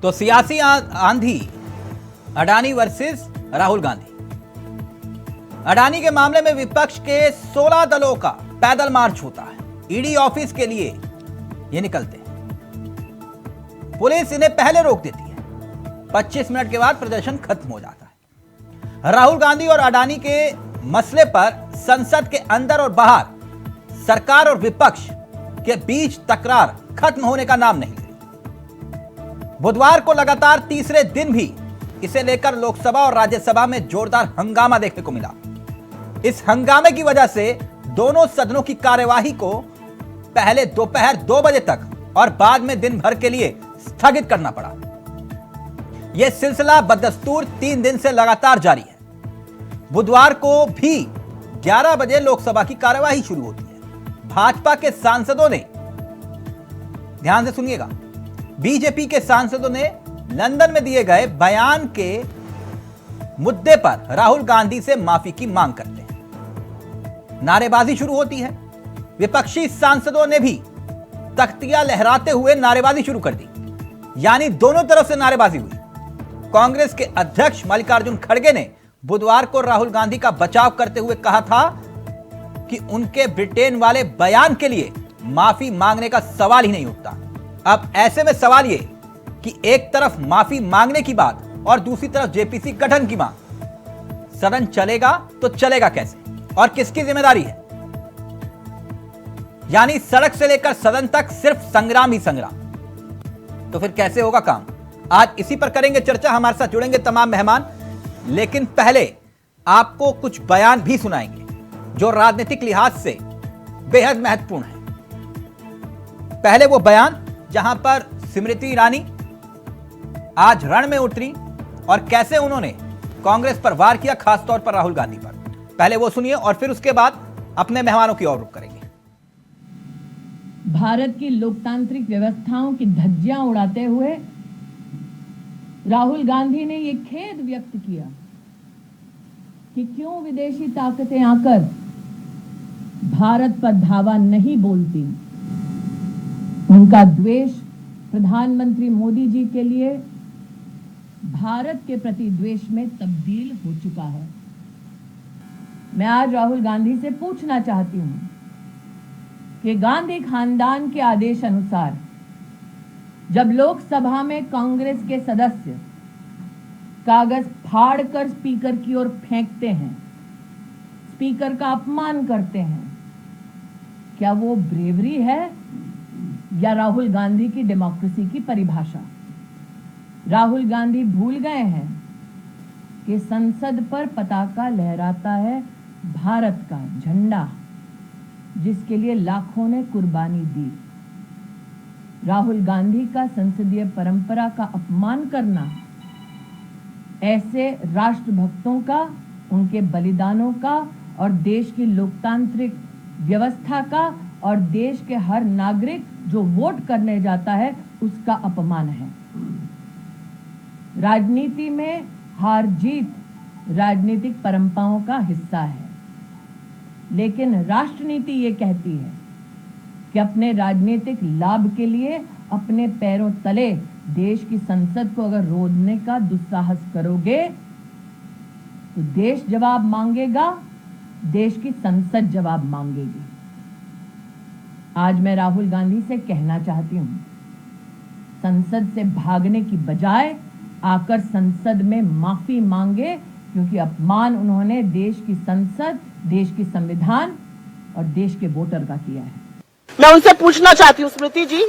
तो सियासी आंधी, अडानी वर्सेस राहुल गांधी। अडानी के मामले में विपक्ष के 16 दलों का पैदल मार्च होता है। ईडी ऑफिस के लिए ये निकलते हैं। पुलिस इन्हें पहले रोक देती है। 25 मिनट के बाद प्रदर्शन खत्म हो जाता है। राहुल गांधी और अडानी के मसले पर संसद के अंदर और बाहर सरकार और विपक्ष के बीच तकरार खत्म होने का नाम नहीं ले रही। बुधवार को लगातार तीसरे दिन भी इसे लेकर लोकसभा और राज्यसभा में जोरदार हंगामा देखने को मिला। इस हंगामे की वजह से दोनों सदनों की कार्यवाही को पहले दोपहर 2 बजे तक और बाद में दिन भर के लिए स्थगित करना पड़ा। यह सिलसिला बदस्तूर 3 दिन से लगातार जारी है। बुधवार को भी 11 बजे लोकसभा की कार्यवाही शुरू होती है। भाजपा के सांसदों ने, ध्यान से सुनिएगा, बीजेपी के सांसदों ने लंदन में दिए गए बयान के मुद्दे पर राहुल गांधी से माफी की मांग करते हैं। नारेबाजी शुरू होती है। विपक्षी सांसदों ने भी तख्तियां लहराते हुए नारेबाजी शुरू कर दी, यानी दोनों तरफ से नारेबाजी हुई। कांग्रेस के अध्यक्ष मल्लिकार्जुन खड़गे ने बुधवार को राहुल गांधी का बचाव करते हुए कहा था कि उनके ब्रिटेन वाले बयान के लिए माफी मांगने का सवाल ही नहीं उठता। अब ऐसे में सवाल यह कि एक तरफ माफी मांगने की बात और दूसरी तरफ जेपीसी गठन की मांग। सदन चलेगा तो चलेगा कैसे और किसकी जिम्मेदारी है? यानी सड़क से लेकर सदन तक सिर्फ संग्राम ही संग्राम। तो फिर कैसे होगा काम? आज इसी पर करेंगे चर्चा। हमारे साथ जुड़ेंगे तमाम मेहमान, लेकिन पहले आपको कुछ बयान भी सुनाएंगे जो राजनीतिक लिहाज से बेहद महत्वपूर्ण है। पहले वो बयान जहां पर स्मृति ईरानी आज रण में उतरी और कैसे उन्होंने कांग्रेस पर वार किया, खासतौर पर राहुल गांधी पर। पहले वो सुनिए और फिर उसके बाद अपने मेहमानों की ओर रुख करेंगे। भारत की लोकतांत्रिक व्यवस्थाओं की धज्जियां उड़ाते हुए राहुल गांधी ने यह खेद व्यक्त किया कि क्यों विदेशी ताकतें आकर भारत पर धावा नहीं बोलती। उनका द्वेष प्रधानमंत्री मोदी जी के लिए भारत के प्रति द्वेष में तब्दील हो चुका है। मैं आज राहुल गांधी से पूछना चाहती हूं कि गांधी खानदान के आदेश अनुसार जब लोकसभा में कांग्रेस के सदस्य कागज फाड़कर स्पीकर की ओर फेंकते हैं, स्पीकर का अपमान करते हैं, क्या वो ब्रेवरी है या राहुल गांधी की डेमोक्रेसी की परिभाषा? राहुल गांधी भूल गए हैं कि संसद पर पताका लहराता है भारत का झंडा, जिसके लिए लाखों ने कुर्बानी दी। राहुल गांधी का संसदीय परंपरा का अपमान करना ऐसे राष्ट्रभक्तों का, उनके बलिदानों का और देश की लोकतांत्रिक व्यवस्था का और देश के हर नागरिक जो वोट करने जाता है उसका अपमान है। राजनीति में हार जीत राजनीतिक परंपराओं का हिस्सा है, लेकिन राष्ट्रनीति ये कहती है कि अपने राजनीतिक लाभ के लिए अपने पैरों तले देश की संसद को अगर रोधने का दुस्साहस करोगे तो देश जवाब मांगेगा, देश की संसद जवाब मांगेगी। आज मैं राहुल गांधी से कहना चाहती हूं, संसद से भागने की बजाय आकर संसद में माफी मांगे, क्योंकि अपमान उन्होंने देश की संसद, देश की संविधान और देश के वोटर का किया है। मैं उनसे पूछना चाहती हूँ स्मृति जी,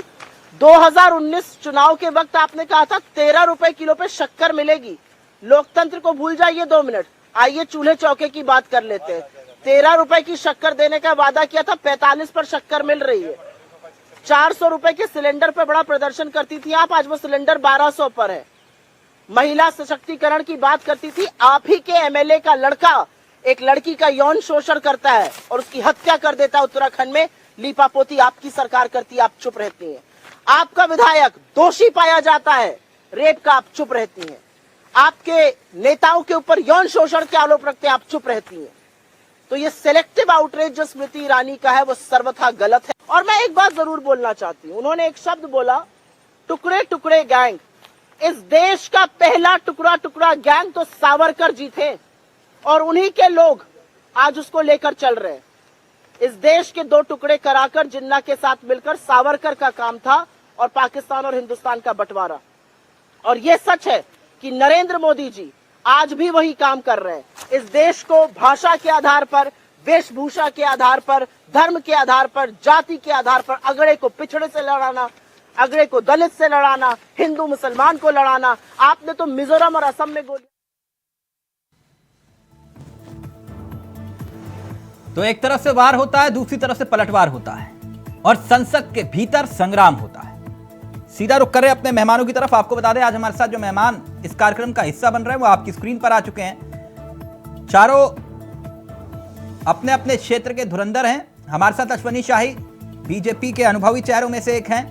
2019 चुनाव के वक्त आपने कहा था 13 रुपए किलो पे शक्कर मिलेगी। लोकतंत्र को भूल जाइए 2 मिनट, आइए चूल्हे चौके की बात कर लेते हैं। 13 रुपए की शक्कर देने का वादा किया था, 45 पर शक्कर मिल रही है। 400 रुपए के सिलेंडर पे बड़ा प्रदर्शन करती थी आप, आज वो सिलेंडर 1200 पर है। महिला सशक्तिकरण की बात करती थी, आप ही के एमएलए का लड़का एक लड़की का यौन शोषण करता है और उसकी हत्या कर देता है उत्तराखंड में। लीपापोती आपकी सरकार करती है, आप चुप रहती हैं। आपका विधायक दोषी पाया जाता है रेप का, आप चुप रहती हैं। आपके नेताओं के ऊपर यौन शोषण के आरोप रखते हैं, आप चुप रहती हैं। तो ये सिलेक्टिव आउटरीच जो स्मृति ईरानी का है वो सर्वथा गलत है। और मैं एक बात जरूर बोलना चाहती हूँ, उन्होंने एक शब्द बोला, टुकड़े टुकड़े गैंग। इस देश का पहला टुकड़ा टुकड़ा गैंग तो सावरकर जी थे और उन्हीं के लोग आज उसको लेकर चल रहे हैं। इस देश के दो टुकड़े कराकर जिन्ना के साथ मिलकर सावरकर का काम था और पाकिस्तान और हिंदुस्तान का बंटवारा। और यह सच है कि नरेंद्र मोदी जी आज भी वही काम कर रहे हैं। इस देश को भाषा के आधार पर, वेशभूषा के आधार पर, धर्म के आधार पर, जाति के आधार पर अगड़े को पिछड़े से लड़ाना, अगड़े को दलित से लड़ाना, हिंदू मुसलमान को लड़ाना। आपने तो मिजोरम और असम में गोली। तो एक तरफ से वार होता है, दूसरी तरफ से पलटवार होता है और संसद के भीतर संग्राम होता है। सीधा रुख कर रहे अपने मेहमानों की तरफ। आपको बता दें आज हमारे साथ जो मेहमान इस कार्यक्रम का हिस्सा बन रहे हैं वो आपकी स्क्रीन पर आ चुके हैं। चारों अपने अपने क्षेत्र के धुरंधर हैं। हमारे साथ अश्वनी शाही बीजेपी के अनुभवी चेहरों में से एक हैं,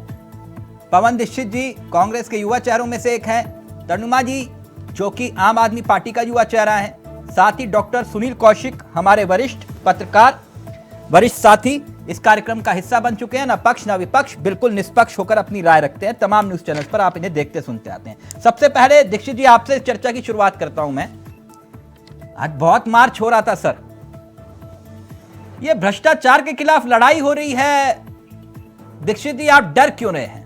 पवन दीक्षित जी कांग्रेस के युवा चेहरों में से एक हैं, तनुमा जी जो कि आम आदमी पार्टी का युवा चेहरा है, साथ ही डॉक्टर सुनील कौशिक हमारे वरिष्ठ पत्रकार, वरिष्ठ साथी इस कार्यक्रम का हिस्सा बन चुके हैं। न पक्ष न विपक्ष, बिल्कुल निष्पक्ष होकर अपनी राय रखते हैं। तमाम न्यूज चैनल पर आप इन्हें देखते सुनते आते हैं। सबसे पहले दीक्षित जी आपसे चर्चा की शुरुआत करता हूं मैं। आज बहुत मार्च हो रहा था सर, ये भ्रष्टाचार के खिलाफ लड़ाई हो रही है, दीक्षित जी आप डर क्यों रहे हैं?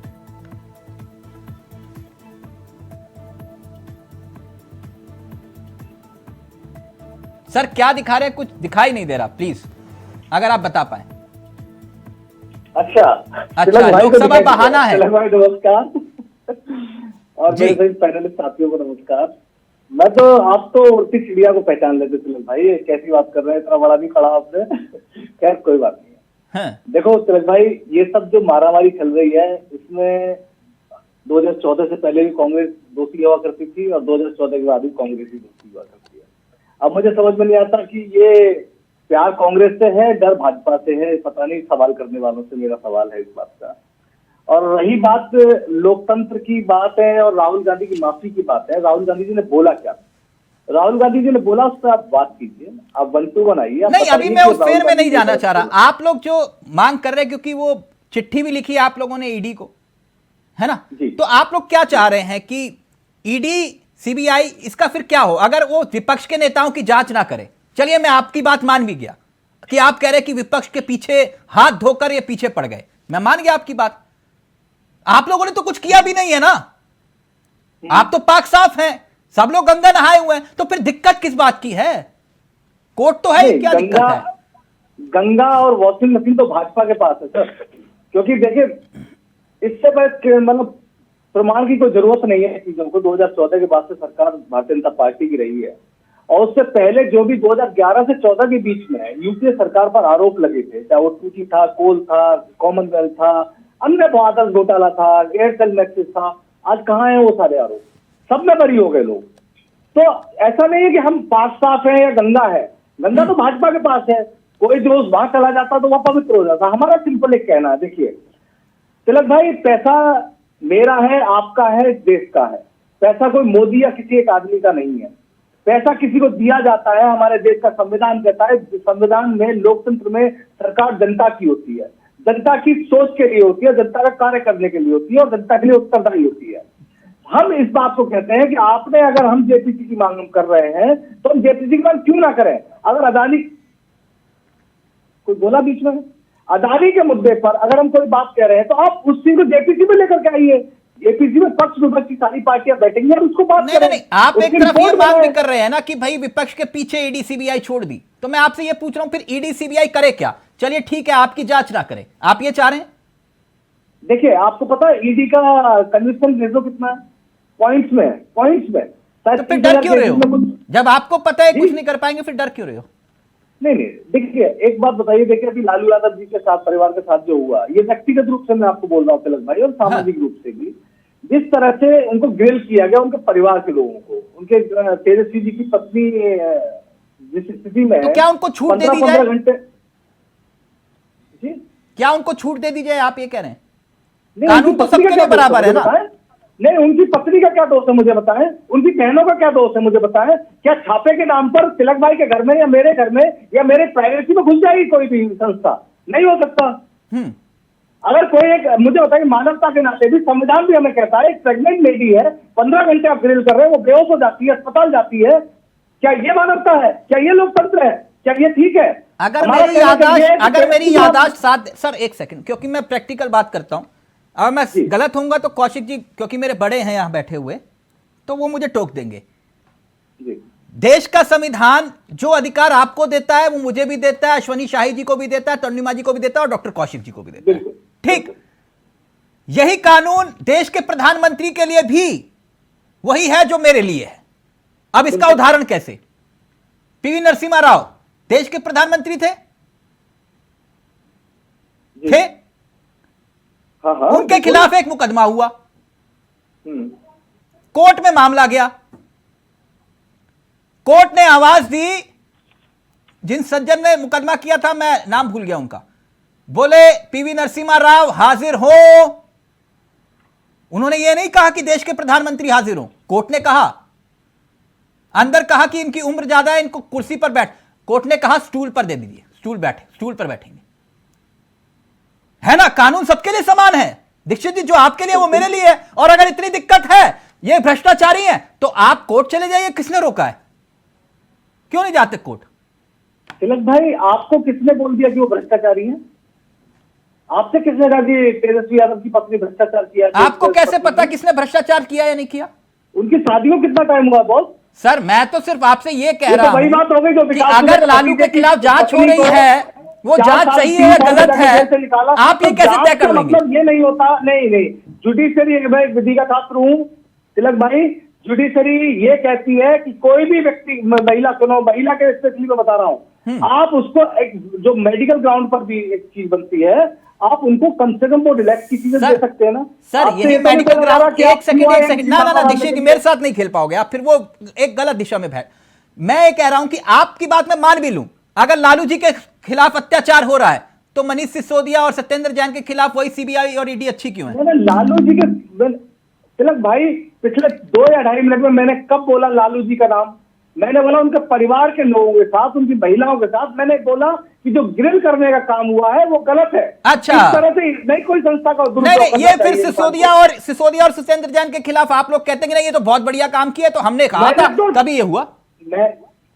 सर क्या दिखा रहे हैं? कुछ दिखाई नहीं दे रहा, प्लीज अगर आप बता पाए। अच्छा, लोकसभा बहाना है। नमस्कार और मेरे सभी पैनलिस्ट साथियों को नमस्कार। मैं तो आप तो उड़ती चिड़िया को पहचान लेते तिलक भाई, कैसी बात कर रहे हैं, इतना बड़ा नहीं खड़ा आपने। खैर कोई बात नहीं है। देखो तिलक भाई, ये सब जो मारामारी चल रही है इसमें 2014 से पहले भी कांग्रेस दोषी हुआ करती थी और 2014 के बाद भी कांग्रेस ही दोषी हुआ करती है। अब मुझे समझ में नहीं आता कि ये प्यार कांग्रेस से है, डर भाजपा से है, पता नहीं। सवाल करने वालों से मेरा सवाल है इस बात का। और रही बात लोकतंत्र की बात है और राहुल गांधी की माफी की बात है, राहुल गांधी जी ने बोला क्या? राहुल गांधी जी ने बोला उस पर आप बात कीजिए, आप बनतू बनाइए। नहीं, अभी मैं उस फेर में नहीं जाना चाह रहा। आप लोग जो मांग कर रहे हैं, क्योंकि वो चिट्ठी भी लिखी है आप लोगों ने ईडी को, है ना? तो आप लोग क्या चाह रहे हैं कि ईडी सीबीआई इसका फिर क्या हो अगर वो विपक्ष के नेताओं की जांच ना करे? चलिए मैं आपकी बात मान भी गया कि आप कह रहे कि विपक्ष के पीछे हाथ धोकर ये पीछे पड़ गए, मैं मान गया आपकी बात। आप लोगों ने तो कुछ किया भी नहीं है ना, आप तो पाक साफ हैं, सब लोग गंगा नहाए हुए हैं, तो फिर दिक्कत किस बात की है? कोर्ट तो है, क्या दिक्कत है? गंगा और वॉशिंग मशीन तो भाजपा के पास है सर, क्योंकि देखिए इससे मतलब प्रमाण की कोई जरूरत नहीं है चीजों को। 2014 के बाद से सरकार भारतीय जनता पार्टी की रही है और उससे पहले जो भी 2011 से 14 के बीच में यूपीए सरकार पर आरोप लगे थे, चाहे वो टूटी था, कोल था, कॉमनवेल्थ था, अन्य बादल घोटाला था, एयरटेल मैक्सिस था, आज कहाँ है वो सारे आरोप? सब में बरी हो गए लोग। तो ऐसा नहीं है कि हम पास साफ है या गंगा है, गंगा तो भाजपा के पास है। कोई जो वहां चला जाता तो वह पवित्र हो जाता। हमारा सिंपल एक कहना है, देखिए तिलक भाई, पैसा मेरा है, आपका है, देश का है। पैसा कोई मोदी या किसी एक आदमी का नहीं है। पैसा किसी को दिया जाता है, हमारे देश का संविधान कहता है, संविधान में, लोकतंत्र में सरकार जनता की होती है, जनता की सोच के लिए होती है, जनता का कार्य करने के लिए होती है और जनता के लिए उत्तरदायी होती है। हम इस बात को कहते हैं कि आपने, अगर हम जेपीसी की मांग कर रहे हैं तो हम जेपीसी की मांग क्यों ना करें? अगर अदानी, कोई बोला बीच में, अदानी के मुद्दे पर अगर हम कोई बात कह रहे हैं तो आप उस चीज को जेपीसी में लेकर के आइए। जेपीसी में पक्ष विपक्ष की सारी पार्टियां बैठेंगी और उसको बात करें। नहीं, आप एक तरफ ये बात भी कर रहे हैं ना कि भाई विपक्ष के पीछे ईडी सीबीआई छोड़ दी, तो मैं आपसे ये पूछ रहा हूं फिर ईडी सीबीआई करे क्या? चलिए ठीक है, आपकी जांच ना करे, आप ये चाह रहे हैं? देखिए आपको पता है ईडी का कन्विक्शन रेशो कितना है? पॉइंट्स में, पॉइंट्स में। तो फिर डर क्यों रहे हो? जब आपको पता है कुछ नहीं कर पाएंगे, फिर डर क्यों रहे हो? नहीं, देखिए एक बात बताइए, देखिए अभी लालू यादव जी के साथ, परिवार के साथ जो हुआ, ये व्यक्तिगत रूप से मैं आपको बोल रहा हूँ तिलक भाई, और सामाजिक रूप से भी जिस तरह से उनको ग्रिल किया गया, उनके परिवार के लोगों को, उनके तेजस्वी जी की पत्नी जिस स्थिति में, तो क्या उनको छूट दे दी जाए? 15 घंटे जी, क्या उनको छूट दे दी जाए, आप ये कह रहे हैं? नहीं, कानून तो सबके लिए बराबर है ना? नहीं, उनकी पत्नी का क्या दोष है मुझे बताएं, उनकी बहनों का क्या दोष है मुझे बताएं। क्या छापे के नाम पर तिलक भाई के घर में या मेरे घर में या मेरे प्राइवेसी में घुस जाएगी कोई भी संस्था? नहीं हो सकता। अगर कोई एक मुझे बताइए, मानवता के नाते भी संविधान भी हमें कहता है, एक प्रेग्नेंट लेडी है, 15 घंटे आप ग्रिल कर रहे हैं, वो बेहोश हो जाती है, अस्पताल जाती है, क्या ये मानवता है? क्या ये लोकतंत्र है? क्या ये ठीक है? अगर मेरी याददाश्त साथ, सर एक सेकंड, क्योंकि मैं प्रैक्टिकल बात करता हूं, अगर मैं गलत होऊंगा तो कौशिक जी, क्योंकि मेरे बड़े हैं यहां बैठे हुए, तो वो मुझे टोक देंगे। देश का संविधान जो अधिकार आपको देता है वो मुझे भी देता है, अश्वनी शाही जी को भी देता है, तरुणिमा जी को भी देता है और डॉक्टर कौशिक जी को भी देता है, ठीक। यही कानून देश के प्रधानमंत्री के लिए भी वही है जो मेरे लिए है। अब इसका उदाहरण कैसे? पीवी नरसिम्हा राव देश के प्रधानमंत्री थे? हाँ, उनके खिलाफ एक मुकदमा हुआ, कोर्ट में मामला गया, कोर्ट ने आवाज दी, जिन सज्जन ने मुकदमा किया था, मैं नाम भूल गया उनका, बोले पीवी नरसिम्हा राव हाजिर हो। उन्होंने यह नहीं कहा कि देश के प्रधानमंत्री हाजिर हो, कोर्ट ने कहा, अंदर कहा कि इनकी उम्र ज्यादा है, इनको कुर्सी पर बैठ, कोर्ट ने कहा स्टूल पर दे दीजिए, स्टूल पर बैठेंगे। है ना, कानून सबके लिए समान है। दीक्षित जी, जो आपके लिए वो मेरे लिए है। और अगर इतनी दिक्कत है, ये भ्रष्टाचारी है, तो आप कोर्ट चले जाइए, किसने रोका है? क्यों नहीं जाते कोर्ट? तिलक भाई, आपको किसने बोल दिया कि वो भ्रष्टाचारी हैं? आपसे किसने कहा कि तेजस्वी यादव की पत्नी भ्रष्टाचार किया? आपको कैसे पता किसने भ्रष्टाचार किया या नहीं किया? उनकी शादी को कितना टाइम हुआ बॉस? सर, मैं तो सिर्फ आपसे ये कह रहा वही बात हो गई जो कि अगर लालू के खिलाफ जांच हो रही है, वो जांच सही है या गलत है, आप ये कैसे तय कर लेंगे? मतलब ये नहीं होता। नहीं, जुडिशरी, मैं विधि का छात्र हूँ तिलक भाई, जुडिशरी ये कहती है कि कोई भी व्यक्ति, महिला, सुनो, महिला के स्पेशली मैं बता रहा हूँ, आप उसको एक जो मेडिकल ग्राउंड पर भी एक चीज बनती है, आप उनको कम से कम वो रिलैक्स की चीजें दे सकते हैं ना सर। यही मेडिकल ग्राउंड, एक सेकंड, ना दीक्षित जी, मेरे साथ नहीं खेल पाओगे आप, फिर वो एक गलत दिशा में बैठ। मैं ये कह रहा हूं कि आपकी बात मैं मान भी लूं, अगर लालू जी के खिलाफ अत्याचार हो रहा है तो मनीष सिसोदिया और सत्येंद्र जैन के खिलाफ वही सीबीआई और ईडी अच्छी क्यों है? लालू जी के, तिलक भाई, पिछले 2 या 2.5 मिनट में मैंने कब बोला लालू जी का नाम? मैंने बोला उनके परिवार के लोगों के साथ, उनकी महिलाओं के साथ। मैंने बोला कि जो ग्रिल करने का काम हुआ है वो गलत है। अच्छा, इस तरह से नहीं कोई संस्था का नहीं, ये फिर सिसोदिया और सत्येंद्र जैन के खिलाफ आप लोग कहते हैं कि नहीं, ये तो बहुत बढ़िया काम किया, तो हमने कहा था तभी ये हुआ।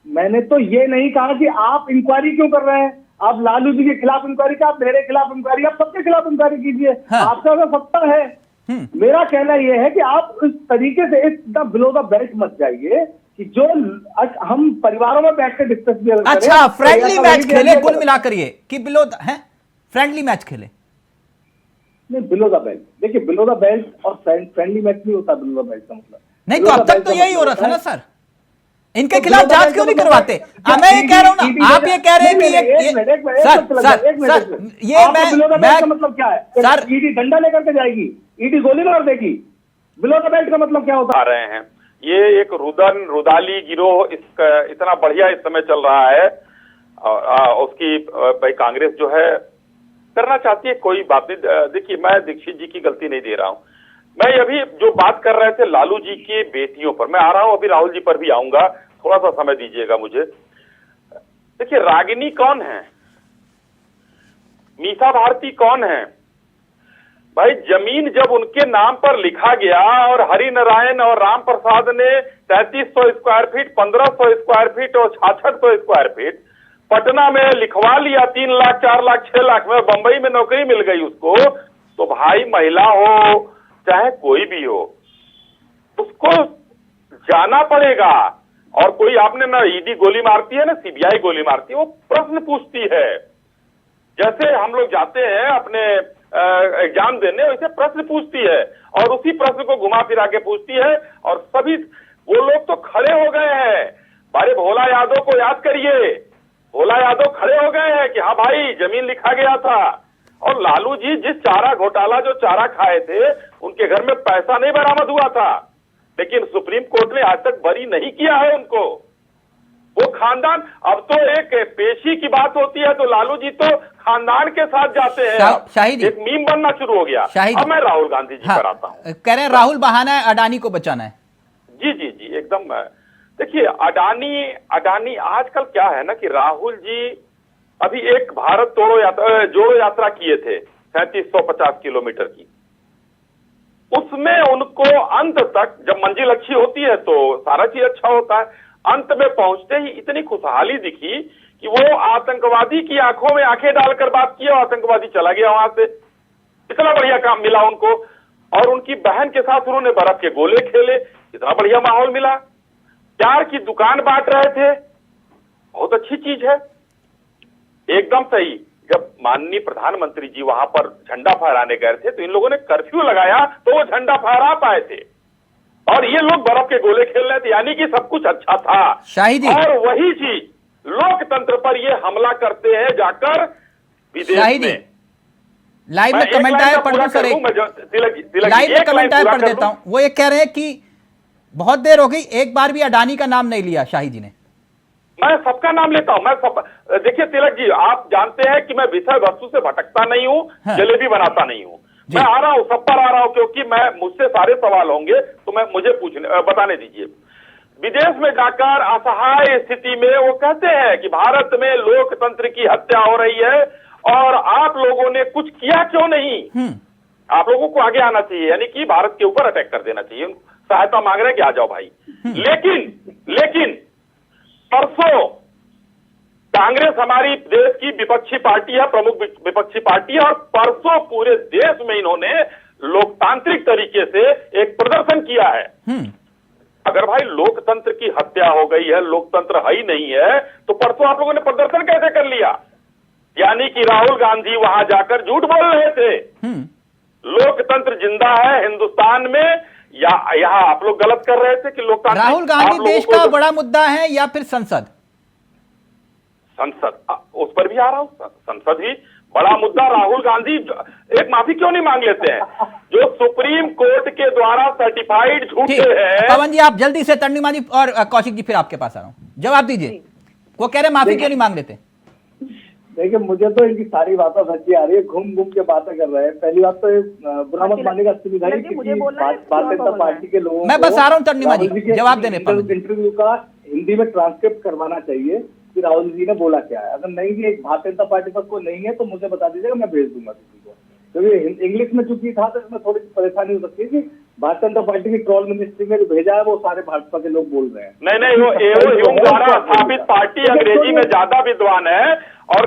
मैंने तो ये नहीं कहा कि आप इंक्वायरी क्यों कर रहे हैं। आप लालू जी के खिलाफ इंक्वायरी का, आप मेरे खिलाफ इंक्वायरी, आप सबके खिलाफ इंक्वायरी कीजिए। हाँ। आपका तो सत्ता है। मेरा कहना यह है कि आप इस तरीके से एकदम बिलो द बेल्ट मत जाइए कि जो हम परिवारों में बैठ के डिस्कस भी करें। अच्छा, फ्रेंडली मैच खेले कुल मिलाकर, ये कि बिलो है फ्रेंडली मैच खेले? नहीं, बिलो द बेल्ट, देखिए, बिलो द बेल्ट और फ्रेंडली मैच नहीं होता। बिलो द बेल्ट का मतलब नहीं, तो अब तक तो यही हो रहा था ना सर। इनके खिलाफ जांच क्यों नहीं करवाते? मैं ये कह रहा हूं ना, आप ये कह रहे हैं कि सर, मतलब क्या है सर? ईडी डंडा लेकर के जाएगी, ईडी गोली मार देगी। बिलो द बेल्ट का मतलब क्या होता? आ रहे हैं, ये एक रुदाली गिरोह इतना बढ़िया इस समय चल रहा है। उसकी भाई कांग्रेस जो है करना चाहती है, कोई बात नहीं। देखिए, मैं दीक्षित जी की गलती नहीं दे रहा हूं। मैं अभी जो बात कर रहे थे लालू जी की बेटियों पर, मैं आ रहा हूं, अभी राहुल जी पर भी आऊंगा, थोड़ा सा समय दीजिएगा मुझे। देखिए, रागिनी कौन है? मीसा भारती कौन है? भाई, जमीन जब उनके नाम पर लिखा गया और हरि नारायण और राम प्रसाद ने 3300 स्क्वायर फीट, 1500 स्क्वायर फीट और 6600 स्क्वायर फीट पटना में लिखवा लिया, 3 लाख, 4 लाख, 6 लाख में, बंबई में नौकरी मिल गई उसको, तो भाई महिला हो चाहे कोई भी हो, उसको जाना पड़ेगा। और कोई, आपने ना ईडी गोली मारती है ना सीबीआई गोली मारती है, वो प्रश्न पूछती है। जैसे हम लोग जाते हैं अपने एग्जाम देने, वैसे प्रश्न पूछती है और उसी प्रश्न को घुमा फिरा के पूछती है। और सभी वो लोग तो खड़े हो गए हैं। अरे भोला यादव को याद करिए, भोला यादव खड़े हो गए हैं कि हाँ भाई जमीन लिखा गया था। और लालू जी जिस चारा घोटाला जो चारा खाए थे, उनके घर में पैसा नहीं बरामद हुआ था, लेकिन सुप्रीम कोर्ट ने आज तक बरी नहीं किया है उनको। वो खानदान, अब तो एक पेशी की बात होती है तो लालू जी तो खानदान के साथ जाते हैं। शाहिद, एक मीम बनना शुरू हो गया। अब मैं राहुल गांधी जी पर आता हूं। कह रहे हैं राहुल बहाना है, अडानी को बचाना है। जी जी जी, एकदम। देखिए, अडानी आजकल क्या है ना कि राहुल जी अभी एक भारत जोड़ो यात्रा किए थे, 3750 किलोमीटर की। उसमें उनको अंत तक, जब मंजिल अच्छी होती है तो सारा चीज अच्छा होता है, अंत में पहुंचते ही इतनी खुशहाली दिखी कि वो आतंकवादी की आंखों में आंखें डालकर बात की और आतंकवादी चला गया वहां से। इतना बढ़िया काम मिला उनको। और उनकी बहन के साथ उन्होंने बर्फ के गोले खेले, इतना बढ़िया माहौल मिला। प्यार की दुकान बांट रहे थे, बहुत अच्छी चीज है, एकदम सही। जब माननीय प्रधानमंत्री जी वहां पर झंडा फहराने गए थे तो इन लोगों ने कर्फ्यू लगाया तो वो झंडा फहरा पाए थे, और ये लोग बर्फ के गोले खेल रहे थे, यानी कि सब कुछ अच्छा था। शाही जी, और वही चीज लोकतंत्र पर ये हमला करते हैं जाकर विदेश में। लाइव में कमेंट आया, पढ़ दूं सर, लाइव में कमेंट आया, पढ़ देता हूं। वो ये कह रहे हैं कि बहुत देर हो गई, एक बार भी अडानी का नाम नहीं लिया शाही जी ने। मैं सबका नाम लेता हूं, मैं सब, देखिए तिलक जी, आप जानते हैं कि मैं विषय वस्तु से भटकता नहीं हूं, हाँ। जलेबी बनाता नहीं हूं, मैं आ रहा हूं, सब पर आ रहा हूं, क्योंकि मैं, मुझसे सारे सवाल होंगे तो मैं, मुझे बताने दीजिए। विदेश में जाकर असहाय स्थिति में वो कहते हैं कि भारत में लोकतंत्र की हत्या हो रही है और आप लोगों ने कुछ किया क्यों नहीं। आप लोगों को आगे आना चाहिए, यानी कि भारत के ऊपर अटैक कर देना चाहिए। सहायता मांग रहे हैं कि आ जाओ भाई। लेकिन परसों कांग्रेस हमारी देश की विपक्षी पार्टी है, प्रमुख विपक्षी पार्टी है, और परसों पूरे देश में इन्होंने लोकतांत्रिक तरीके से एक प्रदर्शन किया है। अगर भाई लोकतंत्र की हत्या हो गई है, लोकतंत्र है ही नहीं है, तो परसों आप लोगों ने प्रदर्शन कैसे कर लिया? यानी कि राहुल गांधी वहां जाकर झूठ बोल रहे थे। लोकतंत्र जिंदा है हिंदुस्तान में, या यहां आप लोग गलत कर रहे थे कि लोकतंत्र। राहुल गांधी देश का बड़ा मुद्दा है या फिर संसद? संसद, उस पर भी आ रहा हूं, संसद ही बड़ा मुद्दा। राहुल गांधी एक माफी क्यों नहीं मांग लेते हैं? जो सुप्रीम कोर्ट के द्वारा सर्टिफाइड झूठे हैं। पवन जी, आप जल्दी से, तन्निमा जी और कौशिक जी, फिर आपके पास आ रहा हूं, जवाब दीजिए। वो कह रहे माफी क्यों नहीं मांग लेते? देखिए, मुझे तो इनकी सारी बातें सच्ची आ रही है, घूम घूम के बातें कर रहे हैं। पहली बात तो बुरा मत मानिएगा सुविधाई, क्योंकि भारतीय जनता पार्टी के लोगों, मैं बस आ रहा हूं तन्निमा जी, जवाब देने। इंटरव्यू का हिंदी में ट्रांसक्रिप्ट करवाना चाहिए कि राहुल जी ने बोला क्या है। अगर नहीं भी एक भारतीय जनता पार्टी पर कोई नहीं है तो मुझे बता दीजिएगा, मैं भेज दूंगा किसी को, क्योंकि इंग्लिश में चूंकि था तो इसमें थोड़ी परेशानी हो सकती है कि भारतीय जनता पार्टी की ट्रोल मिनिस्ट्री में जो भेजा है वो सारे भाजपा के लोग बोल रहे हैं। नहीं, वो एओ ह्यूम द्वारा स्थापित पार्टी अंग्रेजी में ज्यादा विद्वान है, और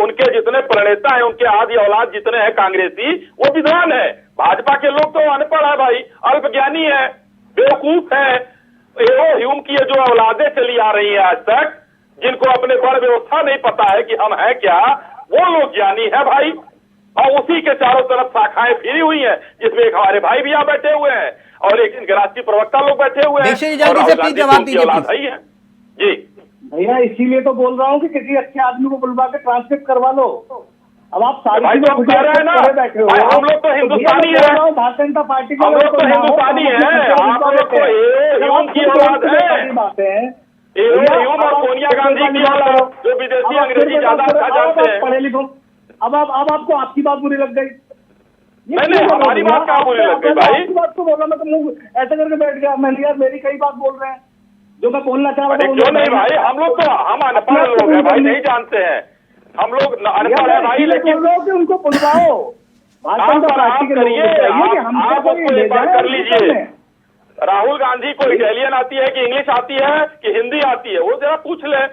उनके जितने प्रणेता हैं, उनके आदि औलाद जितने हैं कांग्रेसी, वो विद्वान है। भाजपा के लोग तो अनपढ़ है भाई, अल्पज्ञानी है, बेवकूफ है। एओ ह्यूम की जो औलादें चली आ रही है आज तक, जिनको अपने बड़ व्यवस्था नहीं पता है कि हम है क्या, वो लोग ज्ञानी है भाई। और उसी के चारों तरफ शाखाएं फिरी हुई हैं, जिसमें एक हमारे भाई भी यहाँ बैठे हुए हैं और एक इनके राष्ट्रीय प्रवक्ता लोग बैठे हुए हैं। जल्दी से प्लीज जवाब दीजिए जी भैया, इसीलिए तो बोल रहा हूँ कि किसी अच्छे आदमी को बुलवा के ट्रांसक्रिप्ट करवा लो। अब आप सारी भाई तो कह रहे हैं ना, भाई हम लोग तो हिंदुस्तानी है, भारतीय जनता पार्टी के हम लोग तो हिंदुस्तानी है, आप लोग तो ह्यूम की औलाद है, बातें हैं, ह्यूम और सोनिया गांधी की औलाद, जो विदेशी अंग्रेजी ज्यादा अच्छा जानते हैं। पढ़े लिखो। अब आपको आपकी बात बुरी लग गई? नहीं, हमारी बात कहाँ बुरी लग गई भाई? आपकी बात को बोला, मैं तो मुंह ऐसे करके बैठ गया। मैंने यार मेरी कई बात बोल रहे हैं जो मैं बोलना चाह रहा हूँ। क्यों नहीं भाई, हम लोग तो, हम अनपढ़ लोग हैं भाई, नहीं जानते हैं हम लोग, अनपढ़ है भाई, लेकिन उनको बुलवाओ। आप करिए, आप उसको एक बार कर लीजिए। राहुल गांधी को इटालियन आती है कि इंग्लिश आती है कि हिंदी आती है, वो जरा पूछ ले,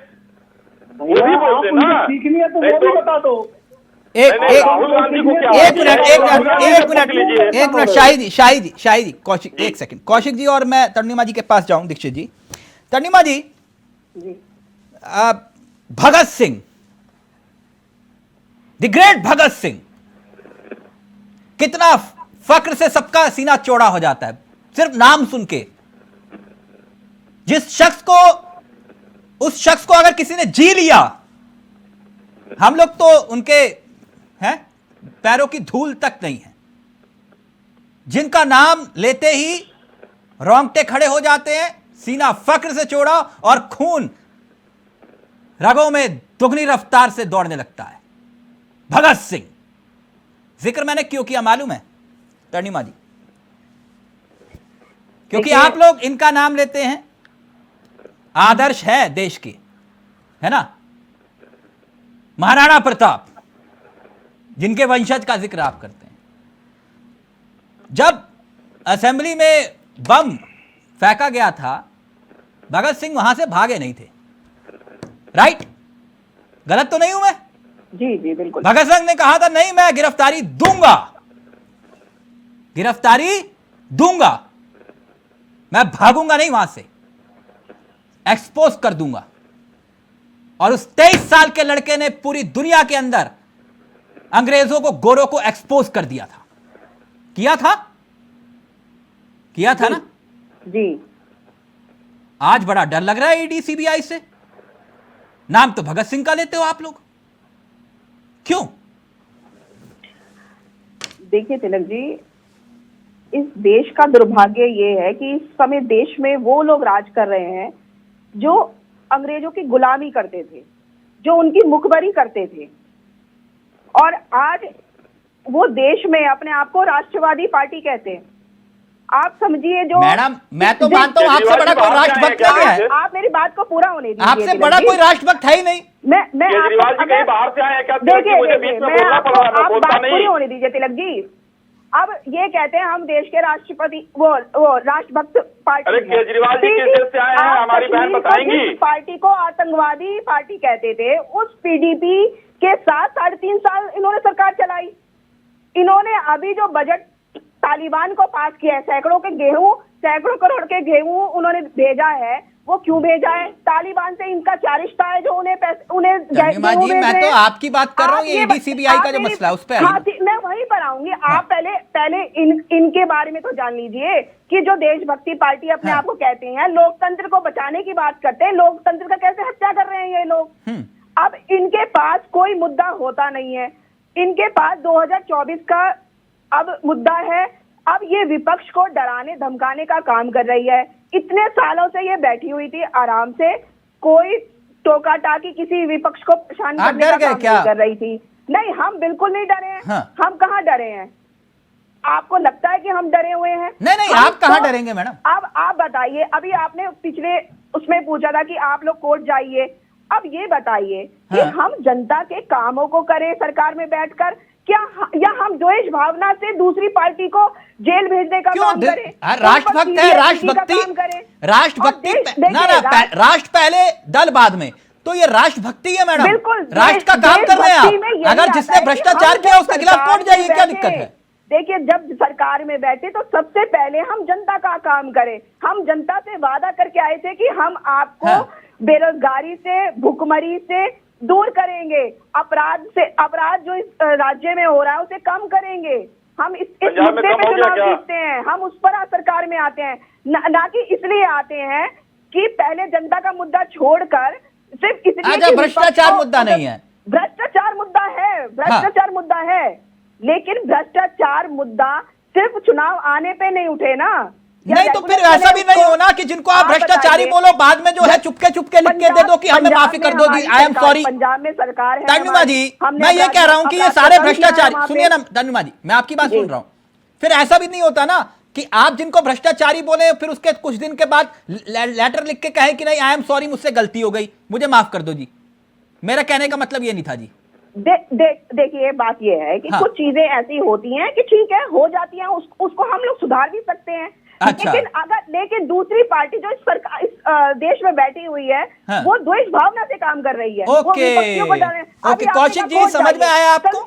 वो भी बोलते ना। सीखनी है तो वो भी बता दो। राहुल गांधी को क्या, एक मिनट शाही जी, कौशिक, एक सेकंड, कौशिक जी, और मैं तन्निमा जी के पास जाऊं। दीक्षित जी, तन्निमा जी, भगत सिंह, द ग्रेट भगत सिंह, कितना फक्र से सबका सीना चौड़ा हो जाता है सिर्फ नाम सुन के। उस शख्स को अगर किसी ने जी लिया, हम लोग तो उनके हैं पैरों की धूल तक नहीं है। जिनका नाम लेते ही रोंगटे खड़े हो जाते हैं, सीना फक्र से चौड़ा और खून रगों में दुगनी रफ्तार से दौड़ने लगता है। भगत सिंह, जिक्र मैंने क्यों किया मालूम है तन्निमा जी? क्योंकि आप लोग इनका नाम लेते हैं, आदर्श है देश के, है ना? महाराणा प्रताप, जिनके वंशज का जिक्र आप करते हैं। जब असेंबली में बम फेंका गया था, भगत सिंह वहां से भागे नहीं थे, राइट? गलत तो नहीं हूं मैं? जी जी बिल्कुल। भगत सिंह ने कहा था नहीं मैं गिरफ्तारी दूंगा, गिरफ्तारी दूंगा, मैं भागूंगा नहीं वहां से, एक्सपोज कर दूंगा। और उस 23 साल के लड़के ने पूरी दुनिया के अंदर अंग्रेजों को, गोरों को एक्सपोज कर दिया था। किया था ना जी। आज बड़ा डर लग रहा है ईडी सीबीआई से। नाम तो भगत सिंह का लेते हो आप लोग, क्यों? देखिए तिलक जी, इस देश का दुर्भाग्य ये है कि इस समय देश में वो लोग राज कर रहे हैं जो अंग्रेजों की गुलामी करते थे, जो उनकी मुखबरी करते थे, और आज वो देश में अपने आप को राष्ट्रवादी पार्टी कहते हैं। आप समझिए, जो मैडम मैं तो मानता हूं आपसे बड़ा कोई राष्ट्रभक्त नहीं है। आप मेरी बात को पूरा होने दीजिए। आपसे बड़ा कोई राष्ट्रभक्त है ही नहीं। मैं केजरीवाल जी कहीं बाहर से आए हैं क्या? देखिए, मुझे बीच में बोलना पड़ रहा है, मैं बोलता बात नहीं। पूरी होने दीजिए तिलक जी। अब ये कहते हैं हम देश के राष्ट्रपति, वो राष्ट्रभक्त पार्टी। अरे केजरीवाल जी किस देश से आए हैं, हमारी बहन बताएंगी। पार्टी को आतंकवादी पार्टी कहते थे, उस पीडीपी के साथ 3.5 साल इन्होंने सरकार चलाई। इन्होंने अभी जो बजट तालिबान को पास किया है, सैकड़ों करोड़ के गेहूं उन्होंने भेजा है, वो क्यों भेजा है? तालिबान से इनका क्या रिश्ता है जो उन्हें जी, मैं तो आपकी बात कर रहा हूँ, ये ईडी सीबीआई का जो मसला है उस पर। हाँ, मैं वहीं पर आऊंगी। आप पहले इनके बारे में तो जान लीजिए कि जो देशभक्ति पार्टी अपने आप को कहते हैं, लोकतंत्र को बचाने की बात करते हैं, लोकतंत्र का कैसे हत्या कर रहे हैं ये लोग। अब इनके पास कोई मुद्दा होता नहीं है, इनके पास 2024 का अब मुद्दा है। अब ये विपक्ष को डराने धमकाने का काम कर रही है। इतने सालों से ये बैठी हुई थी आराम से, कोई टोका टाकी किसी विपक्ष को परेशान करने का काम नहीं कर रही थी। नहीं, हम बिल्कुल नहीं डरे हैं। हाँ। हम कहाँ डरे हैं? आपको लगता है कि हम डरे हुए हैं? नहीं, आप कहाँ डरेंगे मैडम? अब आप बताइए, अभी आपने पिछले उसमें पूछा था कि आप लोग कोर्ट जाइए। अब ये बताइए कि हम जनता के कामों को करें सरकार में बैठकर, क्या या हम द्वेष भावना से दूसरी पार्टी को जेल भेजने का काम करें? राष्ट्रभक्त है, राष्ट्रभक्ति राष्ट्र पहले दल बाद में, तो ये राष्ट्रभक्ति है मैडम। बिल्कुल, राष्ट्र का काम कर रहे हैं आप। अगर जिसने भ्रष्टाचार किया उसके खिलाफ कोर्ट जाइए, क्या दिक्कत है? देखिए, जब सरकार में बैठे तो सबसे पहले हम जनता का काम करें। हम जनता से वादा करके आए थे कि हम आपको बेरोजगारी से, भुखमरी से दूर करेंगे, अपराध जो इस राज्य में हो रहा है उसे कम करेंगे। हम इस मुद्दे पे चुनाव जीतते हैं, हम उस पर सरकार में आते हैं, ना कि इसलिए आते हैं कि पहले जनता का मुद्दा छोड़कर सिर्फ इसलिए। भ्रष्टाचार मुद्दा नहीं है, भ्रष्टाचार मुद्दा है, भ्रष्टाचार मुद्दा है, लेकिन भ्रष्टाचार मुद्दा सिर्फ चुनाव आने पे नहीं उठे ना। नहीं तो फिर ऐसा भी नहीं होना कि जिनको आप भ्रष्टाचारी बोलो, बाद में जो है चुपके लिख के दे दो कि हमें माफी कर दो जी, आई एम सॉरी। पंजाब में सरकार है तनुमा जी, मैं ये कह रहा हूं कि ये सारे भ्रष्टाचारी, सुनिए ना तनुमा जी, मैं आपकी बात सुन रहा हूं। फिर ऐसा भी नहीं होता ना कि आप जिनको भ्रष्टाचारी बोले फिर उसके कुछ दिन के बाद लेटर लिख के कहे कि नहीं आई एम सॉरी, मुझसे गलती हो गई, मुझे माफ कर दो जी। मेरा कहने का मतलब ये नहीं था जी। देखिए, बात ये है कि कुछ चीजें ऐसी होती हैं कि ठीक है, हो जाती हैं, उसको हम लोग सुधार भी सकते हैं। अच्छा। लेकिन दूसरी पार्टी जो इस देश में बैठी हुई है, वो द्वेष भावना से काम कर रही है। ओके, कौशिक जी, समझ में आया आपको?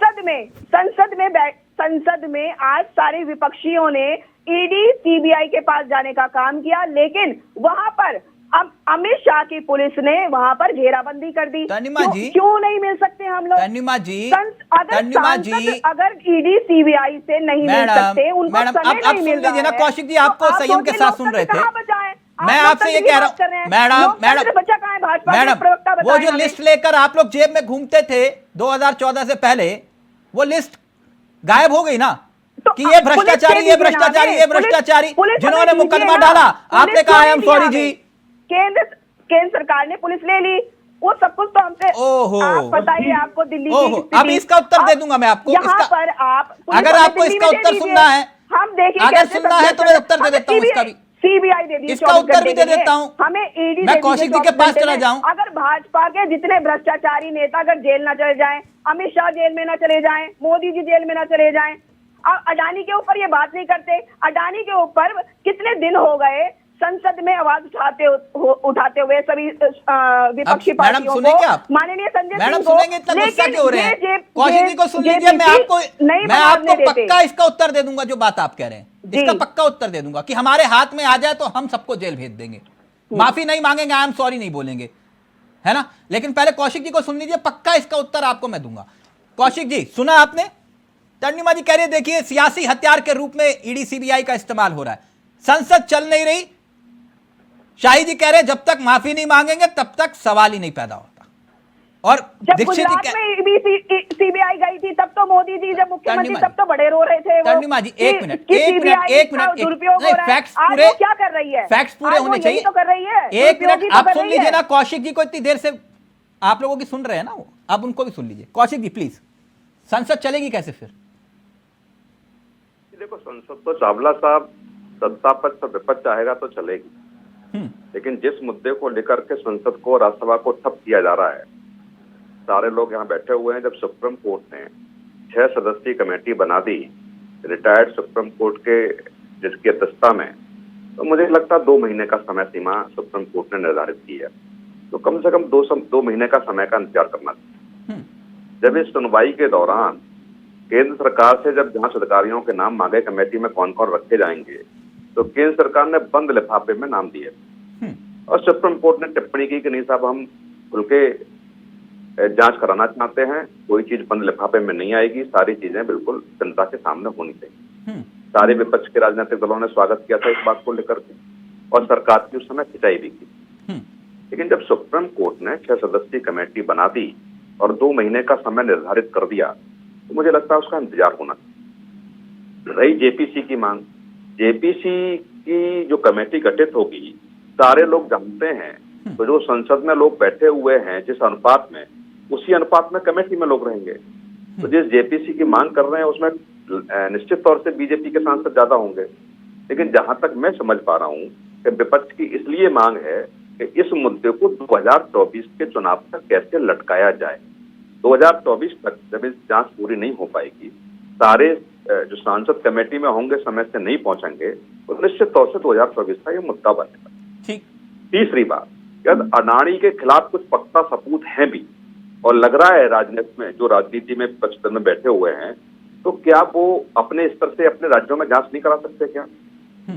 संसद में आज सारे विपक्षियों ने ईडी सीबीआई के पास जाने का काम किया, लेकिन वहां पर अमित शाह की पुलिस ने वहां पर घेराबंदी कर दी। क्यों नहीं मिल सकते हम लोग? अगर ईडी सीबीआई से नहीं मिल सकते, उनको समय नहीं मिल रहा है। कौशिक जी आपको संयम के साथ सुन रहे थे, मैं आपसे ये कह रहा हूँ मैडम, वो जो लिस्ट लेकर आप लोग जेब में घूमते थे 2014 से पहले, वो लिस्ट गायब हो गई ना कि ये भ्रष्टाचारी जिन्होंने मुकदमा डाला, आपने कहा आई एम सॉरी जी। केंद्र सरकार ने पुलिस ले ली, वो सब कुछ तो हमसे। आप बताइए, आपको दिल्ली की अब इसका उत्तर दे दूंगा मैं आपको। यहाँ पर आप, अगर आपको इसका उत्तर सुनना है, हम देखिए, अगर सुनना है तो मैं उत्तर दे देता हूँ इसका भी। सीबीआई दे दी, इसका उत्तर भी दे देता हूं। हमें ईडी, मैं कौशिक जी के पास चला जाऊं। अगर भाजपा के जितने भ्रष्टाचारी नेता अगर जेल ना चले जाएं, अमित शाह जेल में ना चले जाएं, मोदी जी जेल में ना चले जाएं, अडानी के ऊपर ये बात नहीं करते। अडानी के ऊपर कितने दिन हो गए संसद में आवाज उठाते हुए सभी विपक्षी पार्टियों को, माननीय संजय सिंह मैडम को, सुनेंगे, इतना गुस्सा क्यों हो रहे हैं? कौशिक जी को सुन लीजिए, मैं आपको पक्का इसका उत्तर दे दूंगा जो बात आप कह रहे हैं, इसका पक्का उत्तर दे दूंगा कि हमारे हाथ में आ जाए तो हम सबको जेल भेज देंगे, माफी नहीं मांगेंगे, आई एम सॉरी नहीं बोलेंगे, है ना। लेकिन पहले कौशिक जी को सुन लीजिए, पक्का इसका उत्तर आपको मैं दूंगा। कौशिक जी, सुना आपने? तर्निमा जी कह रहे देखिए सियासी हथियार के रूप में ईडी सीबीआई का इस्तेमाल हो रहा है, संसद चल नहीं रही। शाही जी कह रहे जब तक माफी नहीं मांगेंगे तब तक सवाल ही नहीं पैदा होता। और जब गुजरात में भी सीबीआई गई थी तब तो मोदी जी जब मुख्यमंत्री तब तो बड़े रो रहे थे। तर्निमा जी एक मिनट, फैक्ट्स पूरे क्या कर रही है, फैक्ट्स पूरे होने चाहिए तो कर रही है। एक मिनट आप सुन लीजिए ना, कौशिक जी को इतनी देर से आप लोगों की सुन रहे हैं ना, वो आप उनको भी सुन लीजिए। कौशिक जी प्लीज, संसद चलेगी कैसे फिर? देखो, संसद तो चावला साहब सत्ता पक्ष और विपक्ष चाहेगा तो चलेगी, लेकिन जिस मुद्दे को लेकर के संसद को, राज्यसभा को ठप किया जा रहा है, सारे लोग यहाँ बैठे हुए हैं। जब सुप्रीम कोर्ट ने 6 सदस्यीय कमेटी बना दी रिटायर्ड सुप्रीम कोर्ट के जिसकी अध्यक्षता में, तो मुझे लगता है 2 महीने का समय सीमा सुप्रीम कोर्ट ने निर्धारित की है, तो कम से कम 2 महीने का समय का इंतजार करना चाहिए। जब इस सुनवाई के दौरान केंद्र सरकार से जब जांच अधिकारियों के नाम मांगे कमेटी में कौन कौन रखे जाएंगे, तो केंद्र सरकार ने बंद लिफाफे में नाम दिए और सुप्रीम कोर्ट ने टिप्पणी की कि नहीं साहब, हम खुल के जांच कराना चाहते हैं, कोई चीज बंद लिफाफे में नहीं आएगी, सारी चीजें बिल्कुल जनता के सामने होनी चाहिए। सारे विपक्ष के राजनीतिक दलों ने स्वागत किया था इस बात को लेकर के और सरकार की उस समय खिंचाई भी की। लेकिन जब सुप्रीम कोर्ट ने 6 सदस्यीय कमेटी बना दी और 2 महीने का समय निर्धारित कर दिया, तो मुझे लगता है उसका इंतजार होना चाहिए। रही जेपीसी की मांग, जेपीसी की जो कमेटी गठित होगी, सारे लोग जानते हैं, तो जो संसद में लोग बैठे हुए हैं जिस अनुपात में, उसी अनुपात में कमेटी में लोग रहेंगे। तो जिस जेपीसी की मांग कर रहे हैं उसमें निश्चित तौर से बीजेपी के सांसद ज्यादा होंगे। लेकिन जहां तक मैं समझ पा रहा हूं कि विपक्ष की इसलिए मांग है कि इस मुद्दे को 2024 के चुनाव तक कैसे लटकाया जाए। 2024 तक जब इस जांच पूरी नहीं हो पाएगी, सारे जो सांसद कमेटी में होंगे समय से नहीं पहुंचेंगे, तो निश्चित तौर से 2024 का ये मुद्दा बनेगा। ठीक। तीसरी बात, यदि अडानी के खिलाफ कुछ पक्का सबूत है भी और लग रहा है राजनीति में, जो राजनीति में विपक्ष में बैठे हुए हैं, तो क्या वो अपने स्तर से अपने राज्यों में जांच नहीं करा सकते क्या?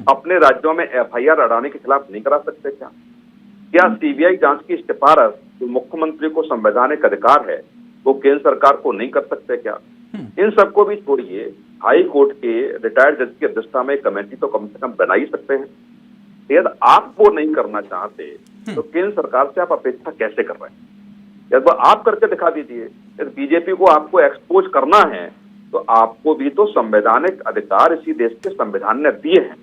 अपने राज्यों में एफआईआर अडानी के खिलाफ नहीं करा सकते क्या? क्या सीबीआई जांच की सिफारिश जो मुख्यमंत्री को संवैधानिक अधिकार है वो केंद्र सरकार को नहीं कर सकते क्या? इन सबको भी छोड़िए, हाई कोर्ट के रिटायर्ड जज की अध्यक्षता में कमेटी तो कम से कम बना ही सकते हैं। यदि आप वो नहीं करना चाहते तो केंद्र सरकार से आप अपेक्षा कैसे कर रहे हैं? यदि आप करके दिखा दीजिए। यदि बीजेपी को आपको एक्सपोज करना है तो आपको भी तो संवैधानिक अधिकार इसी देश के संविधान ने दिए हैं,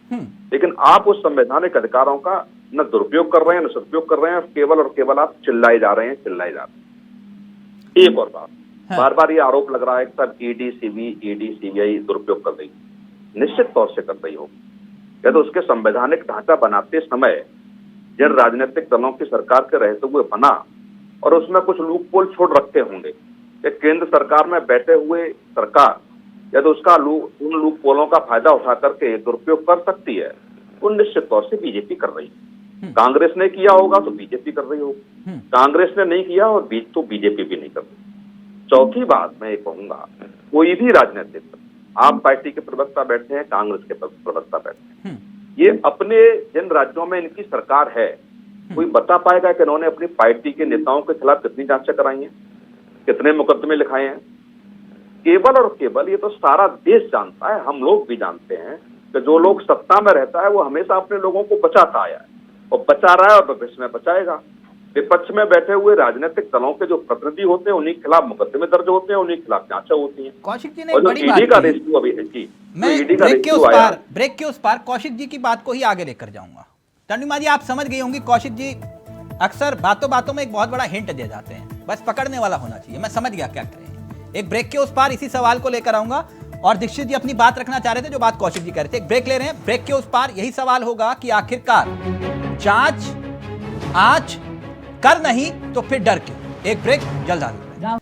लेकिन आप उस संवैधानिक अधिकारों का न दुरुपयोग कर रहे हैं न सदुपयोग कर रहे हैं, केवल और केवल आप चिल्लाए जा रहे हैं। एक और बात, बार बार ये आरोप लग रहा है कि सब ईडी सीबीआई दुरुपयोग कर रही, निश्चित तौर से कर रही होगी। या तो उसके संवैधानिक ढांचा बनाते समय जिन राजनीतिक दलों की सरकार के रहते हुए बना और उसमें कुछ लूपहोल छोड़ रखते होंगे कि केंद्र सरकार में बैठे हुए सरकार या तो उसका उन लूपहोलों का फायदा उठा करके दुरुपयोग कर सकती है, तो निश्चित तौर से बीजेपी कर रही है। कांग्रेस ने किया होगा तो बीजेपी कर रही होगी, कांग्रेस ने नहीं किया और तो बीजेपी भी नहीं कर रही। चौथी बात मैं ये कहूंगा, कोई भी राजनीतिक, आप पार्टी के प्रवक्ता बैठे हैं, कांग्रेस के प्रवक्ता बैठे हैं, ये अपने जिन राज्यों में इनकी सरकार है, कोई बता पाएगा कि इन्होंने अपनी पार्टी के नेताओं के खिलाफ कितनी जांचें कराई हैं, कितने मुकदमे लिखाए हैं? केवल और केवल ये तो सारा देश जानता है, हम लोग भी जानते हैं कि जो लोग सत्ता में रहता है वो हमेशा अपने लोगों को बचाता आया है और बचा रहा है और भविष्य में बचाएगा। विपक्ष में बैठे हुए राजनीतिक दलों के जो प्रतिनिधि होते हैं उन्हीं के खिलाफ मुकदमे दर्ज होते हैं, उन्हीं के खिलाफ जांचें होती हैं। कौशिक जी ने एक बड़ी बात का रेशियो अभी जी, मैं ब्रेक के उस पार कौशिक जी की बात को ही आगे लेकर जाऊंगा। तर्निमा जी, आप समझ गई होंगी, कौशिक जी अक्सर बातों बातों में एक बहुत बड़ा हिंट दे जाते हैं, बस पकड़ने वाला होना चाहिए। मैं समझ गया क्या करें। एक ब्रेक के उस पार इसी सवाल को लेकर आऊंगा। और दीक्षित जी अपनी बात रखना चाह रहे थे, जो बात कौशिक जी कह रहे थे। एक ब्रेक ले रहे हैं, ब्रेक के उस पार यही सवाल होगा कि आखिरकार जांच आज कर नहीं तो फिर डर क्यों। एक ब्रेक, जल्द हाजिर।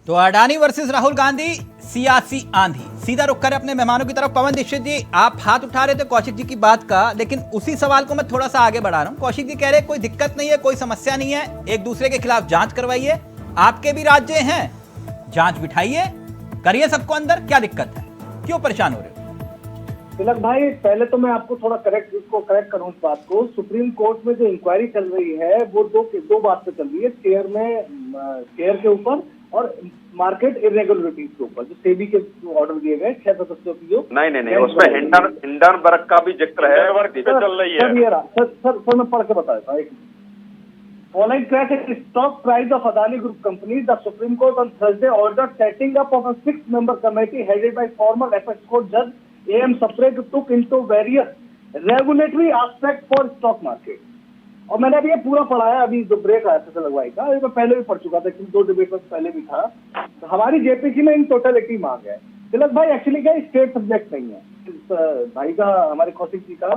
तो अडानी वर्सेस राहुल गांधी, सियासी आंधी। सीधा रुक कर अपने मेहमानों की तरफ। पवन दीक्षित जी, आप हाथ उठा रहे थे कौशिक जी की बात का, लेकिन उसी सवाल को मैं थोड़ा सा आगे बढ़ा रहा हूं। कौशिक जी कह रहे कोई दिक्कत नहीं है, कोई समस्या नहीं है, एक दूसरे के खिलाफ जांच करवाइए, आपके भी राज्य हैं, जांच बिठाइए, करिए सबको अंदर, क्या दिक्कत है, क्यों परेशान हो रहे हो? तिलक भाई, पहले तो मैं आपको थोड़ा करेक्ट करूं इस बात को। सुप्रीम कोर्ट में जो इंक्वायरी चल रही है वो दो बात पे चल रही है, शेयर के ऊपर और मार्केट इरेगुलरिटीज के ऊपर, जो सेबी के ऑर्डर दिए गए 6 सदस्यों की जो नहीं, उसमें हिंडनबर्ग का भी जिक्र है, चल रही है। सर मैं पढ़ के बता देता हूँ। Following crash in stock price of Adani Group companies, the Supreme Court on Thursday ordered setting up of a 6-member committee headed by former apex court judge A.M. Sapre to look into various regulatory aspects for stock market. और मैंने अभी ये पूरा पढ़ा है, अभी जो break आया था लगवाई का, ये मैं पहले भी पढ़ चुका था, क्योंकि 2 डिबेट में पहले भी था। तो हमारी जेपीसी में इन टोटलिटी मांग है। तिलक भाई, एक्चुअली क्या स्टेट सब्जेक्ट नहीं है। भाई का, हमारे कौशिक जी का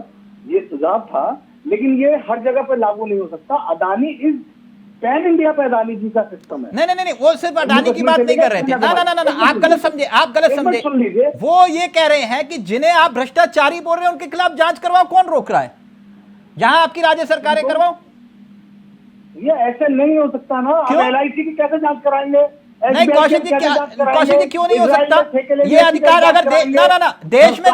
ये सुझाव था, लेकिन ये हर जगह पे लागू नहीं हो सकता। अडानी इज पैन इंडिया पे अडानी जी का सिस्टम है। नहीं, वो सिर्फ अडानी की बात नहीं कर रहे थे। ना, आप गलत समझे, सुन लीजिए। वो ये कह रहे हैं कि जिन्हें आप भ्रष्टाचारी बोल रहे हैं उनके खिलाफ जांच करवाओ, कौन रोक रहा है? जहां आपकी राज्य सरकारें करवाओ। ये ऐसे नहीं हो सकता ना। अब LIC की कैसे जांच कराएंगे? नहीं कौशिक जी, क्यों नहीं हो सकता? ये अधिकार अगर देश में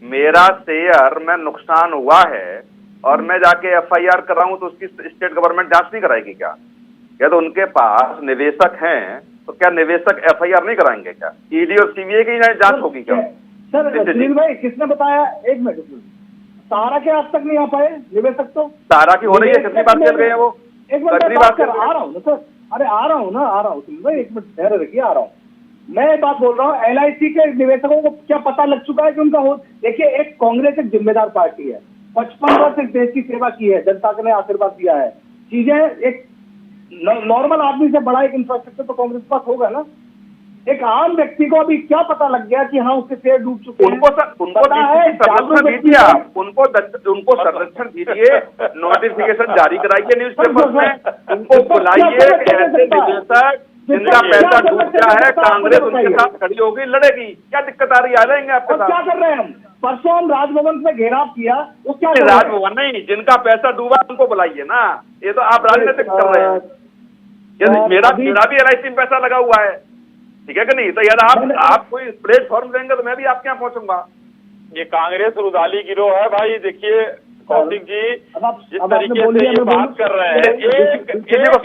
मेरा शेयर में नुकसान हुआ है और मैं जाके FIR कर रहा हूं, तो उसकी स्टेट गवर्नमेंट जांच नहीं कराएगी क्या? या तो उनके पास निवेशक हैं, तो क्या निवेशक FIR नहीं कराएंगे क्या? ED और CBI की जांच होगी क्या? सर सुनील भाई, किसने बताया? एक मिनट, सहारा के आज तक नहीं आ पाए निवेशक? तो सहारा की हो रही है, कितनी बात कर रहे हैं वो? एक मिनट, आ रहा हूँ ना सर, अरे आ रहा हूँ सुनील भाई, एक मिनट ठहरे रखिए, आ रहा हूँ। मैं ये बात बोल रहा हूँ, LIC के निवेशकों को क्या पता लग चुका है कि उनका हो? देखिए, एक कांग्रेस एक जिम्मेदार पार्टी है, 55 वर्ष इस देश की सेवा की है, जनता ने आशीर्वाद दिया है। चीजें एक नॉर्मल आदमी से बड़ा एक इंफ्रास्ट्रक्चर तो कांग्रेस के पास होगा ना। एक आम व्यक्ति को अभी क्या पता लग गया कि हाँ उसके शेयर डूब चुके हैं? उनको संरक्षण दीजिए, नोटिफिकेशन जारी कराइए न्यूज़पेपर में, उनको बुलाइए। ऐसे निवेशक जिनका पैसा डूब गया है, कांग्रेस उनके साथ खड़ी होगी, लड़ेगी। क्या दिक्कत आ रही है? आ जाएंगे आपके साथ। क्या कर रहे हैं हम? परसों हम राजभवन में घेराव किया, वो क्या? राजभवन नहीं, जिनका पैसा डूबा उनको बुलाइए ना। ये तो आप राजनीतिक कर रहे हैं। मेरा भी LIC में पैसा लगा हुआ है, ठीक है कि नहीं? तो यार आप कोई प्लेटफॉर्म देंगे तो मैं भी आपके यहाँ पहुंचूंगा। ये कांग्रेस रुदाली गिरोह है भाई। देखिए कौशिक जी, जिस तरीके से ये बात कर रहे हैं, एक